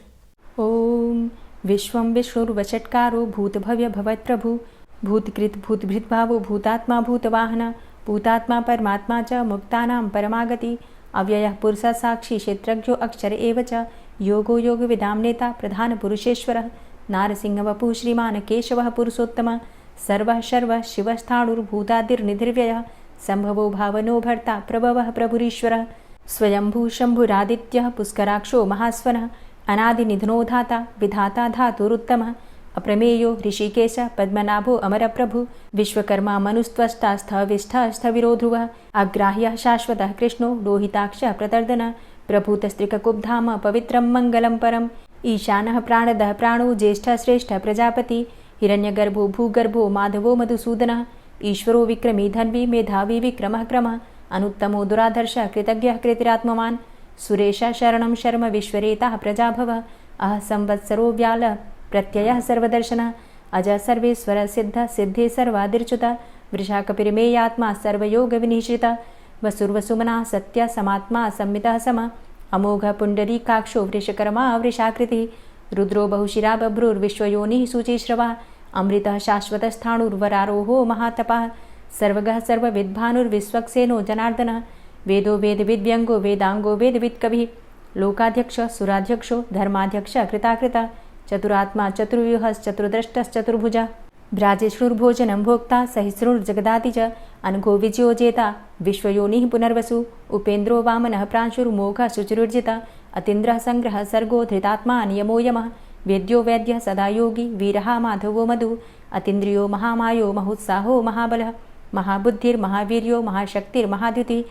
ओम विश्वं विष्णुर्वषट्कारो भूतभव्य भवत्प्रभु भूतकृत भूतभृद्भावो भूतात्मा भूतवाहन भूतात्मा परमात्मा च मुक्तानां परमागति अव्ययः पुरुषः साक्षी क्षेत्रज्ञो अक्षर एव च योगो योगविदां नेता प्रधानपुरुषेश्वरः नारसिंहवपुः श्रीमान् केशवः पुरुषोत्तमः सर्वः शर्वः शिवस्थाणुर्भूतादिर्निधिर्व्ययः सम्भवो भावनो भर्ता प्रभवः प्रभुरीश्वरः स्वयंभू शम्भुरादित्यः पुष्कराक्षो महास्वनः अनादिनिधनो धाता विधाता धातुरुत्तमः अप्रमेयो ऋषिकेश पद्मनाभो अमरप्रभु विश्वकर्मा मनुस्त्वष्टा स्थविष्ठः स्थविरो ध्रुवः अग्राह्यः शाश्वतः कृष्णो लोहिताक्षः प्रतर्दनः प्रभूतस्त्रिककुब्धाम पवित्रं मङ्गलं परम् ईशानः प्राणदः प्राणो ज्येष्ठः श्रेष्ठः प्रजापति हिरण्यगर्भो भूगर्भो माधवो मधुसूदनः ईश्वरो विक्रमी धन्वी मेधावी विक्रमः क्रमः अनुत्तमो दुराधर्षः कृतज्ञः कृतिरात्मवान् सुरेशः शरणं शर्म विश्वरेताः प्रजाभवः अह संवत्सरो व्याल प्रत्ययः सर्वदर्शनः अज सर्वेश्वर सिद्ध सिद्धे सर्वादिर्च्युत वृषाकपिर्मेयात्मा सर्वयोगविनिश्रित वसुर्वसुमना सत्य समात्मा संमितः सम अमोघ पुण्डरीकाक्षो वृषकर्मा वृषाकृतिः रुद्रो बहुशिरा बभ्रुर्विश्वयोनिः शुचिश्रवः अमृतः शाश्वतस्थाणुर्वरारोहो महातपः सर्वगः सर्वविद्भानुर्विश्वक्सेनो जनार्दनः वेदो वेदविद्व्यङ्गो वेदाङ्गो वेदवित्कविः लोकाध्यक्षः सुराध्यक्षो धर्माध्यक्षः कृताकृतः चतुरात्मा चतुर्व्यूहश्चतुर्द्रष्टश्चतुर्भुजः भ्राजिष्णुर्भोजनं भोक्ता सहिष्णुर्जगदाति च अनघो विजयोजेता विश्वयोनिः पुनर्वसु उपेन्द्रो वामनः प्रांशुर्मोघः शुचिरुर्जितः अतीन्द्रः सङ्ग्रहः सर्गो धृतात्मा नियमो यमः वेद्यो वैद्यः सदा योगी वीरः माधवो मधु अतीन्द्रियो महामायो महोत्साहो महाबलः महाबुद्धिर्महावीर्यो महाशक्तिर्महाद्युतिः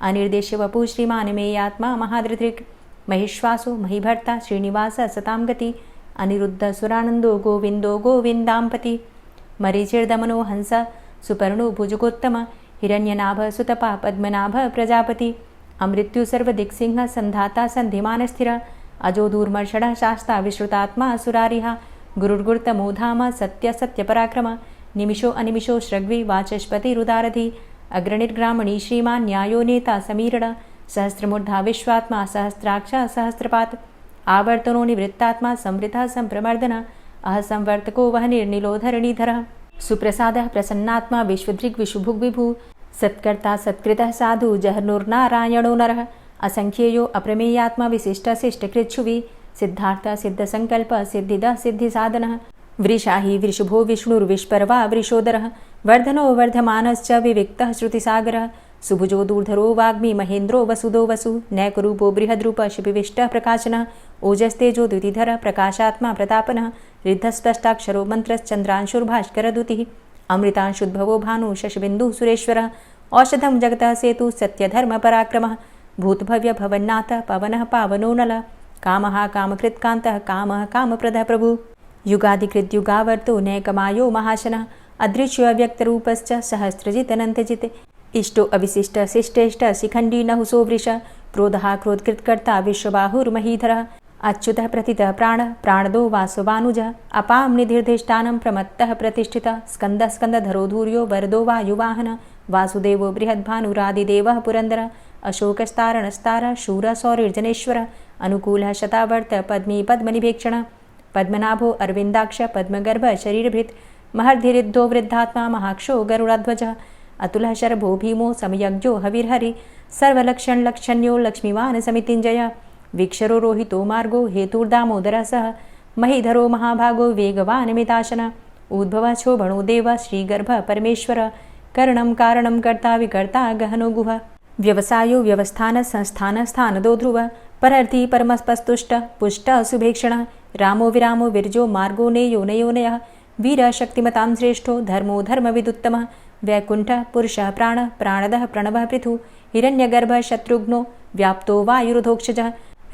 अनिर्देश्य वपुः श्रीमान् मेयात्मा महाधृतिर् महिश्वासो महीभर्ता श्रीनिवासः सतां गति अनिरुद्ध सुरानन्दो गोविन्दो गोविन्दाम्पति मरीचिर्दमनो हंस सुपर्णो भुजगोत्तम हिरण्यनाभ सुतपा पद्मनाभ प्रजापति अमृत्यु सर्वदिक्सिंह सन्धाता सन्धिमानस्थिर अजो दूर्मर्षणः शास्ता विश्रुतात्मा सुरारिः गुरुर्गुर्तमो धाम सत्य सत्यपराक्रम निमिषो अनिमिषो श्रग्वी वाचस्पतिरुदारधि अग्रणिर्ग्रामणी श्रीमान् न्यायो नेता समीरण सहस्रमूर्धा विश्वात्मा सहस्राक्षा सहस्रपात् आवर्तनो निवृत्तात्मा संवृतः संप्रमर्दन अह संवर्तको वह निर्निलोधरणीधरः सुप्रसादः प्रसन्नात्मा विश्वदृग्विशुभुग्विभु सत्कर्ता सत्कृतः साधु जहर्नुर्नारायणो नरः असंख्येयो अप्रमेयात्मा विशिष्टशिष्टकृच्छुवि सिद्धार्थ सिद्धसङ्कल्प सिद्धिदः सिद्धिसाधनः वृषाहि वृषभो विष्णुर्विष्पर्वा वृषोदरः वर्धनो वर्धमानश्च विविक्तः श्रुतिसागरः सुभुजो दूर्धरो वाग्मी महेन्द्रो वसुदो वसु नैकरूपो बृहद्रूप शिपिविष्टः प्रकाशनः ओजस्तेजो द्युतिधरः प्रकाशात्मा प्रतापनः रिद्धस्पष्टाक्षरो मन्त्रश्चन्द्रांशुर्भास्करदुतिः अमृतांशुद्भवो भानु शशबिन्दुः सुरेश्वरः औषधं जगतः सेतु सत्यधर्मपराक्रमः भूतभव्यभवन्नाथ पवनः पावनो नलः कामः कामकृत्कान्तः कामः कामप्रदः प्रभुः युगादिकृद्युगावर्तो नैकमायो महाशनः अदृश्योऽव्यक्तरूपश्च सहस्रजितनन्तजित् इष्टो अविशिष्ट शिष्टेष्ट शिखण्डी नहुसो वृष क्रोधः क्रोधकृत्कर्ता विश्वबाहुर्महीधरः अच्युतः प्रतितः प्राणः प्राणदो वासवानुजः अपां निधिर्धिष्ठानं प्रमत्तः प्रतिष्ठितः स्कन्दः स्कन्दधरो धूर्यो वरदो वायुवाहनः वासुदेवो बृहद्भानुरादिदेवः पुरन्दरः अशोकस्तारणस्तारः शूरः सौरिर्जनेश्वरः अनुकूलः शतावर्त पद्मी पद्मनिभेक्षणः पद्मनाभो अरविन्दाक्ष पद्मगर्भ शरीरभृत् महर्धिरिद्धो वृद्धात्मा महाक्षो गरुडाध्वजः अतुलः शरभो भीमो समयज्ञो हविर्हरि सर्वलक्षणलक्षण्यो लक्ष्मीवान् समितिञ्जयः वीक्षरो रोहितो मार्गो हेतुर्दामोदरः सह महीधरो महाभागो वेगवान् मिताशनः उद्भवः क्षोभणो देवः श्रीगर्भः परमेश्वरः करणं कारणं कर्ता विकर्ता गहनो गुहः व्यवसायो व्यवस्थान संस्थान स्थानदो ध्रुवः परर्थी परमस्पस्तुष्टः पुष्टः सुभेक्षणः रामो विरामो विरजो मार्गो नेयो नयोनयः वीरः शक्तिमतां श्रेष्ठो धर्मो धर्मविदुत्तमः वैकुण्ठः पुरुषः प्राणः प्राणदः प्रणवः पृथु हिरण्यगर्भः शत्रुघ्नो व्याप्तो वायुरुधोक्षजः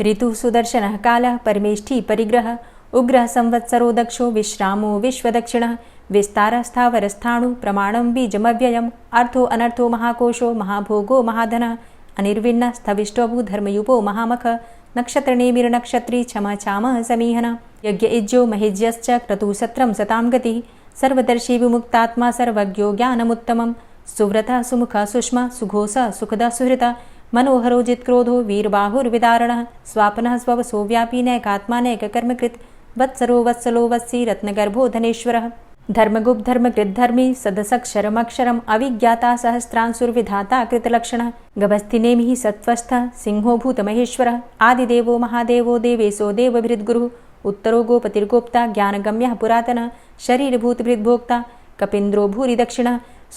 ऋतुः सुदर्शनः कालः परमेष्ठी परिग्रहः उग्रः संवत्सरो दक्षो विश्रामो विश्वदक्षिणः विस्तारः स्थावरस्थाणु प्रमाणं बीजमव्ययम् अर्थो अनर्थो महाकोशो महाभोगो महाधनः अनिर्विण्णः स्थविष्टोऽभू धर्मयुपो महामखः नक्षत्रनेमिर्नक्षत्री क्षमा चामः समीहनः यज्ञ इज्यो महेज्यश्च क्रतुसत्रं सतां गतिः सर्वदर्शी विमुक्तात्मा सर्वज्ञो ज्ञानमुत्तमं सुव्रतः सुमुखः सुष्मा सुघोषः सुखदः सुहृतः मनोहरो जित्क्रोधो वीरबाहुर्विदारणः स्वापनः स्ववसो व्यापी नैकात्मा नैककर्मकृत् वत्सरो वत्सलो वत्सी रत्नगर्भो धनेश्वरः धर्मगुप्त धर्मकृद्धर्मी सदसक्षरमक्षरम अविज्ञाता सहस्रांसुर्विधाता कृतलक्षण गभस्तिनेमिः सत्वस्थ सिंहो भूतमहेश्वर आदिदेवो महादेवो देवेशो देवभृद्गुरुः उत्तरो गोपतिर्गोप्ता ज्ञानगम्यः पुरातन शरीरभूतभृद्भोक्ता कपीन्द्रो भूरि दक्षिण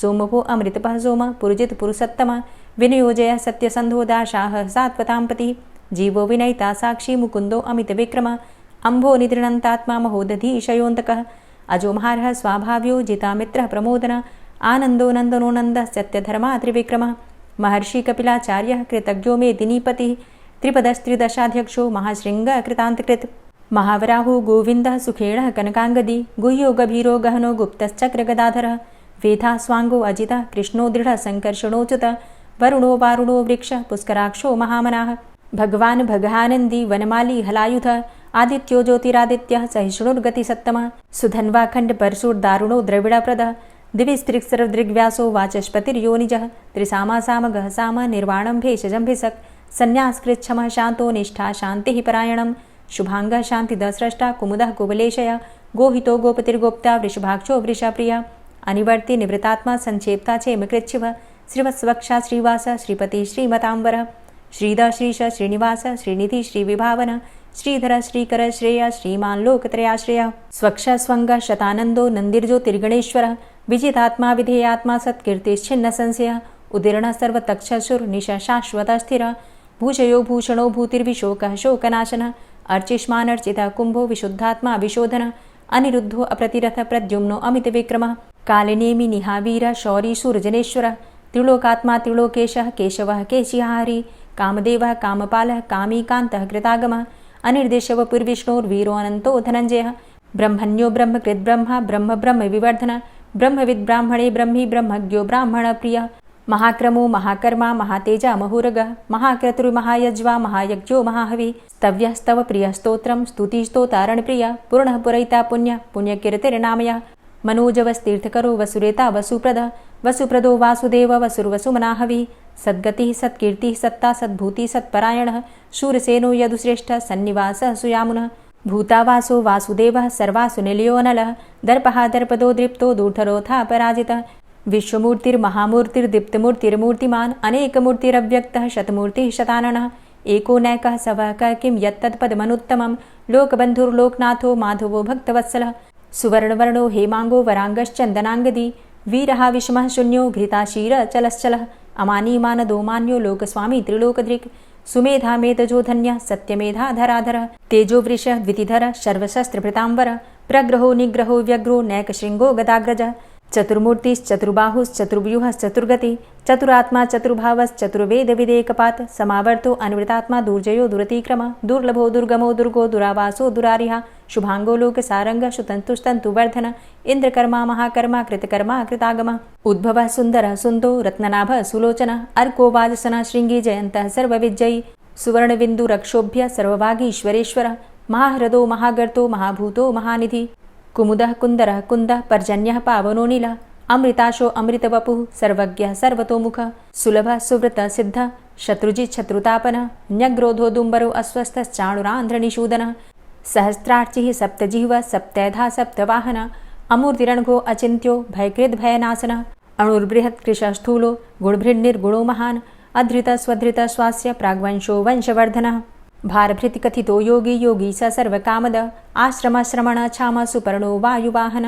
सोमभो अमृतपः सोम पुरुजित पुरुषोत्तम विनयोजय सत्यसन्धो दाशाः सात्वतां पतिः जीवो विनयिता साक्षी मुकुन्दो अमितविक्रम अम्भो निद्रणन्तात्मा महोदधीशयोऽन्तकः अजो महारः स्वाभाव्यो जितामित्रः प्रमोदन आनन्दो नन्दनो नन्दः सत्यधर्मा त्रिविक्रमः महर्षि कपिलाचार्यः कृतज्ञो मेदिनीपतिः त्रिपदस्त्रिदशाध्यक्षो महाशृङ्गः कृतान्तकृत् महावराहो गोविन्दः सुखेणः कनकाङ्गदी गुह्यो गभीरो गहनो गुप्तश्चक्रगदाधरः वेधा स्वाङ्गो अजितः कृष्णो दृढः सङ्कर्षणोच्युतः वरुणो वारुणो वृक्षः पुष्कराक्षो महामनाः भगवान् भगानन्दी वनमाली हलायुधः आदित्यो ज्योतिरादित्यः सहिष्णुर्गतिसत्तमः सुधन्वाखण्डपरशुर्दारुणो द्रविडप्रदः दिविस्त्रिक्सरदृग्व्यासो वाचस्पतिर्योनिजः त्रिसामासामगः साम निर्वाणं भेषजम्भिषक् सन्न्यासकृच्छमः शान्तो निष्ठा शान्तिः परायणं शुभाङ्गः शान्तिदस्रष्टा कुमुदः कुवलेशय गोहितो गोपतिर्गोप्ता वृषभाक्षो वृषप्रियः अनिवर्ति निवृतात्मा संक्षेप्ता चेमकृच्छिवः श्रीवत्सवक्षा श्रीवास श्रीपति श्रीमतांबर श्रीद श्रीश श्रीनिवास श्रीनिधि श्रीविभावन श्रीधर श्रीकर श्रेय श्रीमान् लोकत्रयाश्रय स्वक्ष स्वङ्ग शतानन्दो नन्दिर्ज्योतिर्गणेश्वर विजितात्मा विधेयात्मा सत्कीर्तिश्छिन्न संशय उदीर्णः सर्वतक्षसुर्निश शाश्वतस्थिर भूषयो भूषणो भूतिर्विशोकः शोकनाशनः अर्चिष्मानर्चितः कुम्भो विशुद्धात्मा विशोधन अनिरुद्धो अप्रतिरथ प्रद्युम्नो अमितविक्रमः कालिनेमि निहावीर शौरी सूर्जनेश्वर त्रिलोकात्मा त्रिलोकेशः केशवः केशिहारी कामदेवः कामपालः कामीकान्तः कृतागमः अनिर्देशव पुर्विष्णोर्वीरो अनन्तो धनञ्जयः ब्रह्मण्यो ब्रह्मकृद्ब्रह्मा ब्रह्म ब्रह्म विवर्धन ब्रह्मविद् ब्राह्मणे ब्रह्मी ब्रह्मज्ञो ब्राह्मणप्रियः महाक्रमो महाकर्मा महातेजा महोरगः महाक्रतुर्महायज्वा महायज्ञो महाहवि स्तव्यः स्तव प्रियः स्तोत्रं स्तुतिस्तोतारणप्रियः पूर्णः पुरैता पुण्यः पुण्यकीर्तिर्नामयः मनोजवस्तीर्थकरो वसुरेता वसुप्रद वसुप्रदो वासुदेव वसुर्वसुमनाहवि सद्गतिः सत्कीर्तिः सत्ता सद्भूतिः सत्परायणः शूरसेनो यदुश्रेष्ठः सन्निवासः सुयामुनः भूतावासो वासुदेवः सर्वासु निलयोऽनलः दर्पः दर्पदो दृप्तो दूढरोथा पराजितः विश्वमूर्तिर्महामूर्तिर्दीप्तमूर्तिर्मूर्तिमान् अनेकमूर्तिरव्यक्तः शतमूर्तिः शताननः एको नैकः सवकः किं यत्तत्पदमनुत्तमं लोकबन्धुर्लोकनाथो माधवो भक्तवत्सलः सुवर्णवर्णो हेमाङ्गो वराङ्गश्चन्दनाङ्गदी वीरः विषमः शून्यो घृताशीरचलश्चलः अमानीमानदो मान्यो लोकस्वामी त्रिलोकधृक् सुमेधा मेधजो धन्यः सत्यमेधाधराधरः तेजोवृषः द्वितिधरः सर्वशस्त्रभृताम्बरः प्रग्रहो निग्रहो व्यग्रो नैकशृङ्गो गदाग्रजः चतुर्मूर्तिश्चतुर्बाहुश्चतुर्व्यूहश्चतुर्गति चतुरात्मा चतुर्भावश्चतुर्वेदविदेकपात् समावर्तो अनिवृतात्मा दुर्जयो दुरतिक्रम दुर्लभो दुर्गमो दुर्गो दुरावासो दुरारिः शुभाङ्गो लोकसारङ्गः सुतन्तुस्तन्तुवर्धन इन्द्रकर्मा महाकर्मा कृतकर्मा कृतागमः उद्भवः सुन्दरः सुन्दो रत्ननाभः सुलोचनः अर्को वाजसनः शृङ्गी जयन्तः सर्वविजयी सुवर्णबिन्दुरक्षोभ्य सर्वभागीश्वरेश्वरः महाह्रदो महागर्तो महाभूतो महानिधि कुमुदः कुन्दरः कुन्दः पर्जन्यः पावनोऽनिलः अमृताशो अमृतवपुः सर्वज्ञः सर्वतोमुखः सुलभः सुव्रतः सिद्धः शत्रुजित् शत्रुतापनः न्यग्रोधोदुम्बरो अस्वस्थश्चाणुरान्ध्रनिषूदनः सहस्रार्चिः सप्तजिह्वः सप्तैधा सप्तवाहनः अमूर्तिरणघो अचिन्त्यो भयकृद्भयनाशनः अणुर्बृहत्कृशः स्थूलो गुणभृन्निर्गुणो महान् अधृतः स्वधृतः स्वास्य प्राग्वंशो वंशवर्धनः भारभृतिकथितो योगी योगी स सर्वकामद आश्रमश्रमण क्षाम सुपर्णो वायुवाहन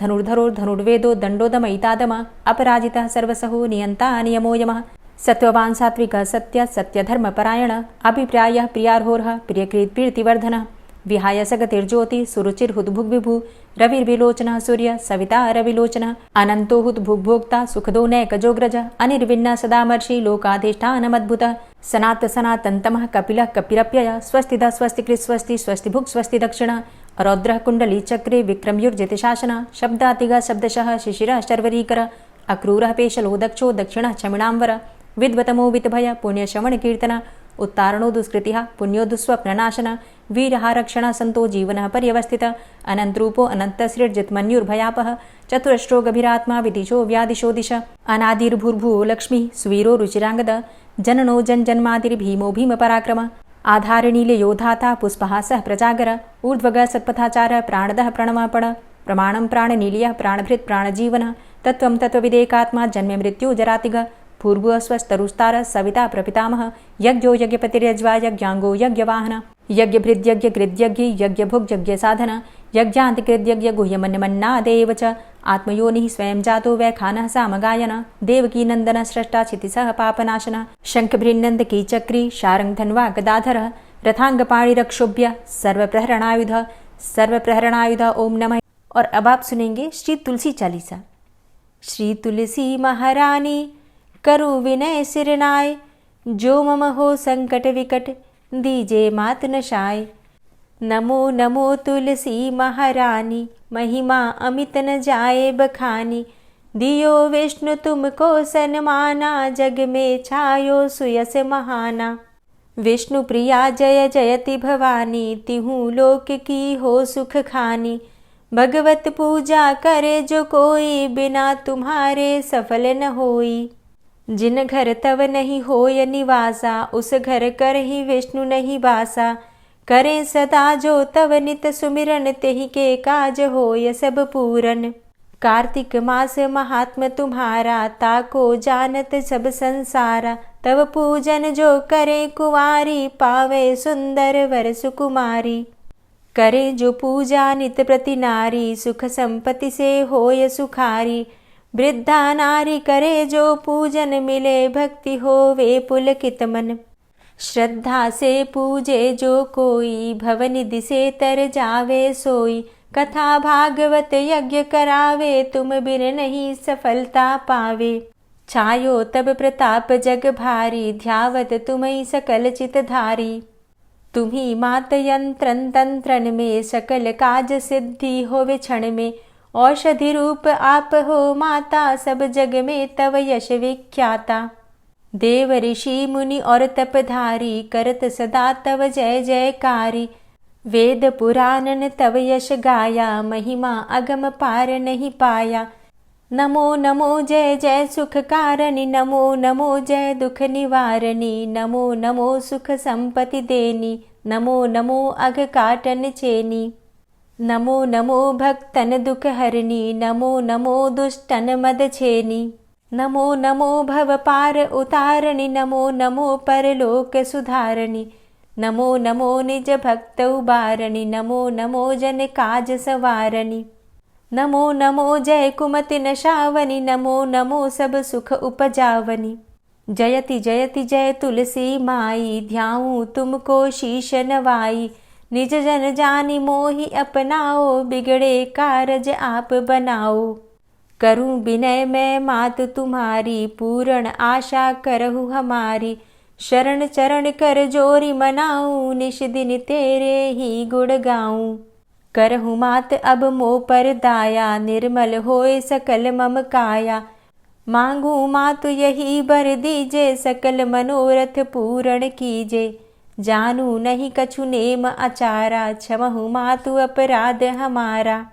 धनुर्धरोर्धनुर्वेदो दण्डोदमयितादम अपराजितः सर्वसहो नियन्ता नियमो यमः सत्त्ववान् सात्विकः सत्य सत्यधर्मपरायण अभिप्रायः प्रियार्होर्ह प्रियकृत्प्रीतिवर्धनः विहाय सगतिर्ज्योति सुरुचिर्हुद्भुग्विभु रविर्विलोचनः सूर्य सविता रविलोचनः अनन्तो हुद्भुग्भोक्ता सुखदो नैकजोग्रज अनिर्विण्ण सदामर्षि लोकाधिष्ठानमद्भुतः सनात सनातन्तमः कपिलः कपिरप्ययः स्वस्तिदा स्वस्तिकृत् स्वस्ति स्वस्तिभुक् स्वस्ति दक्षिणः रौद्रः कुण्डली चक्रे विक्रमयुर्जितशासनः शब्दातिगः शब्दशः शिशिरः शर्वरीकर अक्रूरः पेशलो दक्षो दक्षिणः क्षमिणाम्बर विद्वतमो वितभय पुण्यश्रवणकीर्तन उत्तारणो दुष्कृतिः पुण्यो दुःस्वप्ननाशन वीरः रक्षणः सन्तो जीवनः पर्यवस्थितः अनन्तरूपो अनन्तसृर्जितमन्युर्भयापः चतुरष्ट्रो गभीरात्मा विदिशो व्यादिशो दिश अनादिर्भूर्भुवो लक्ष्मीः सुवीरो रुचिराङ्गद जननो जन्मादिर्भीमो भीमपराक्रम आधारनीलयोधाता पुष्पः सः प्रजागर ऊर्ध्वगः सत्पथाचारः प्राणदः प्रणमापण प्रमाणं प्राणनीलियः प्राणभृत् प्राणजीवनः तत्त्वं तत्त्वविदेकात्मा जन्म मृत्यु जरातिग पूर्वस्वस्तरुस्तारः सविता प्रपितामहः यज्ञो यज्ञपतिर्यज्वा यज्ञाङ्गो यज्ञवाहनः यज्ञभृद्यज्ञकृद्यज्ञ यज्ञभुग्यज्ञसाधन यज्ञान्तिकृद्यज्ञ गुह्यमन्यमन्नादेव च आत्मयोनिः स्वयं जातो वैखानः सामगायन देवकीनन्दनः स्रष्टा क्षितिसः पापनाशनः शङ्खभृन्नन्दकीचक्री शारङ्गधन्वा गदाधरः रथांगपाणिरक्षोभ्य सर्वप्रहरणायुध ओम नमः। और अब आप सुनेंगे श्री तुलसी चालीसा। श्री तुलसी महारानी करु विनय सिरनाय, जो मम हो संकट विकट दीजे मात नशाय। नमो नमो तुलसी महारानी, महिमा अमित न जाए बखानी। दियो विष्णु तुमको सन्माना, जग में छायो सुयस महाना। विष्णु प्रिया जय जयति भवानी, तिहु लोक की हो सुख खानी। भगवत पूजा करे जो कोई, बिना तुम्हारे सफल न होई। जिन घर तव नहीं होय निवासा, उस घर कर ही विष्णु नहीं बासा। करें सदा जो तव नित सुमिरन, तेहि के काज होय सब पूरन। कार्तिक मास महात्म तुम्हारा, ताको जानत सब संसारा। तव पूजन जो करे कुंवारी, पावे सुंदर वर सुकुमारी। करे जो पूजा नित प्रति नारी, सुख संपत्ति से होय सुखारी। वृद्धा नारी करे जो पूजन, मिले भक्ति होवे पुलकित मन। श्रद्धा से पूजे जो कोई, भवनिधि से तर जावे सोई। कथा भागवत यज्ञ करावे, तुम बिन नहीं सफलता पावे। छायो तब प्रताप जग भारी, ध्यावत तुम्हि सकल चित धारी। तुम्ही मात यंत्रन तंत्रन में, सकल काज सिद्धि होवे क्षण में। औषधि रूप आप हो माता, सब जग में तव यश विख्याता। देव ऋषि मुनि और तपधारी, करत सदा तव जय जयकारी। वेद पुराणन तव यश गाया, महिमा अगम पार नहीं पाया। नमो नमो जय जय सुख कारणि, नमो नमो जय दुख निवारणी। नमो नमो सुख संपत्ति देनी, नमो नमो अघ काटन चेनी। नमो नमो भक्तन दुख हरणी, नमो नमो दुष्टन मद छेनी। नमो नमो भव पार उतारणी, नमो नमो परलोक सुधारणी। नमो नमो निज भक्त उबारणी, नमो नमो जन काज सवारणी। नमो नमो जय कुमति नशावनी, नमो नमो सब सुख उपजावनी। जयति जयति जय तुलसी माई, ध्याऊं तुमको शीश नवाई। निज जन जानी मोहि अपनाओ, बिगड़े कारज आप बनाओ। करूं विनय मैं मात तुम्हारी, पूर्ण आशा करहु हमारी। शरण चरण कर जोरी मनाऊं, निश दिन तेरे ही गुण गाऊं। करहु मात अब मोह पर दाया, निर्मल होए सकल मम काया। मांगू मातु यही बर दीजे, सकल मनोरथ पूर्ण कीजे। जानू नहीं कछु नेम आचारा, क्षमहु मातु अपराध हमारा।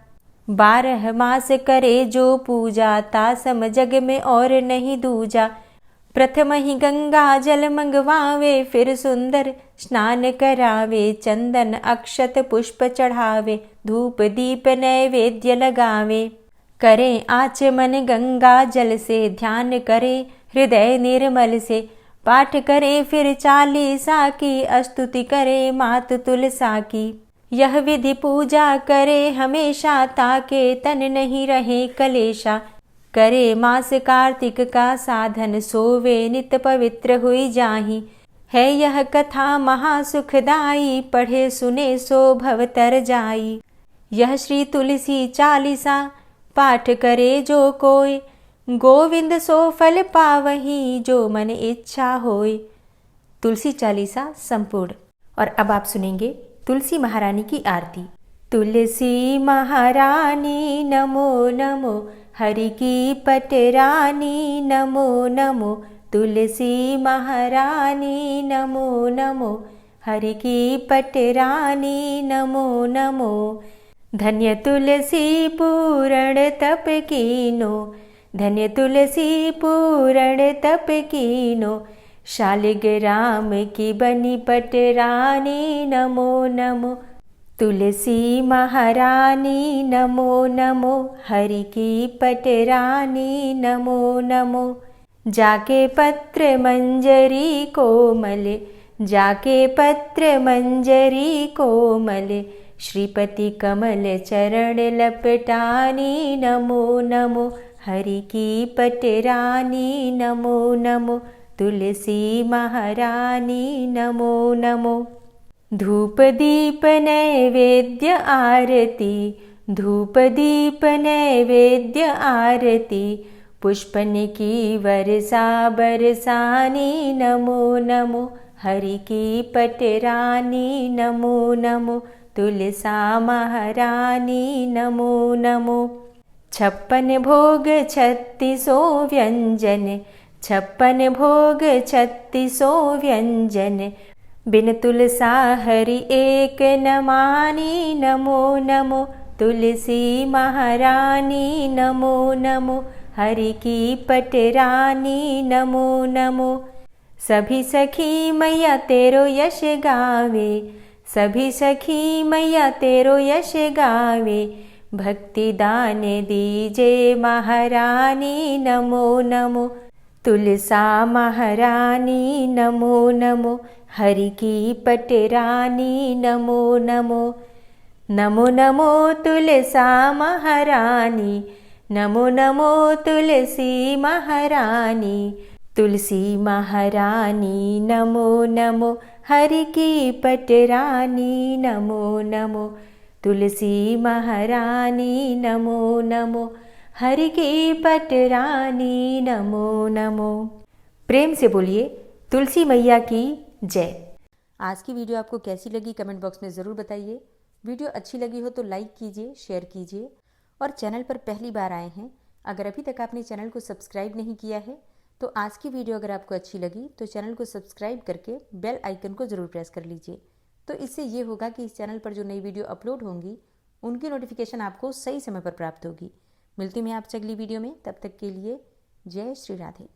12 मास करे जो पूजा, तासम जग में और नहीं दूजा। प्रथम ही गंगा जल मंगवावे, फिर सुंदर स्नान करावे। चंदन अक्षत पुष्प चढ़ावे, धूप दीप नैवेद्य लगावे। करें आचमन गंगा जल से, ध्यान करे हृदय निर्मल से। पाठ करे फिर चालीसा की, स्तुति करे मात तुलसा की। यह विधि पूजा करे हमेशा, ताके तन नहीं रहे कलेशा। करे मास कार्तिक का साधन, सोवे नित पवित्र हुई जाहि। है यह कथा महासुखदाई, पढ़े सुने सो भव तर जाई। यह श्री तुलसी चालीसा, पाठ करे जो कोई। गोविंद सो फल पावही, जो मन इच्छा होय। तुलसी चालीसा संपूर्ण। और अब आप सुनेंगे तुलसी महारानी की आरती। तुलसी महारानी नमो नमो, हरि की पटरानी नमो नमो। तुलसी महारानी नमो नमो, हरि की पटरानी नमो नमो। धन्य तुलसी पूर्ण तप कीनो, धन्य तुलसी पूर्ण तप कीनो। शालिग्राम की बनी पटरानी नमो नमो। तुलसी महारानी नमो नमो, हरि की पटरानी नमो नमो। जाके पत्र मंजरी कोमल, जाके पत्र मंजरी कोमल, श्रीपति कमल चरण लपटानी नमो नमो, हरि की पटरानी नमो नमो। तुलसी महारानी नमो नमो। धूप दीप नैवेद्य आरती, धूप दीप नैवेद्य आरती, पुष्पन की वर्षा बरसानी नमो नमो, हरि की पटरानी नमो नमो। तुलसा महारानी नमो नमो। 56 भोग 36 व्यंजन, 56 भोग 36 व्यंजन, बिन तुलसा हरि एक न मानी नमो नमो। तुलसी महारानी नमो नमो, हरि की पटरानी नमो नमो। सभी सखी मैया तेरो यश गावे, सभी सखी मैया तेरो यश गावे, भक्ति दान दीजे महारानी नमो नमो। तुलसा महारानी नमो नमो, हरि की पटरानी नमो नमो। नमो नमो तुलसा महारानी, नमो नमो तुलसी महारानी। तुलसी महारानी नमो नमो, हरि की पटरानी नमो नमो। तुलसी महारानी नमो नमो, हरि की पटरानी नमो नमो। प्रेम से बोलिए तुलसी मैया की जय। आज की वीडियो आपको कैसी लगी कमेंट बॉक्स में ज़रूर बताइए। वीडियो अच्छी लगी हो तो लाइक कीजिए, शेयर कीजिए और चैनल पर पहली बार आए हैं, अगर अभी तक आपने चैनल को सब्सक्राइब नहीं किया है तो आज की वीडियो अगर आपको अच्छी लगी तो चैनल को सब्सक्राइब करके बेल आइकन को ज़रूर प्रेस कर लीजिए। तो इससे ये होगा कि इस चैनल पर जो नई वीडियो अपलोड होंगी उनकी नोटिफिकेशन आपको सही समय पर प्राप्त होगी। मिलती मैं आपसे अगली वीडियो में, तब तक के लिए जय श्री राधे।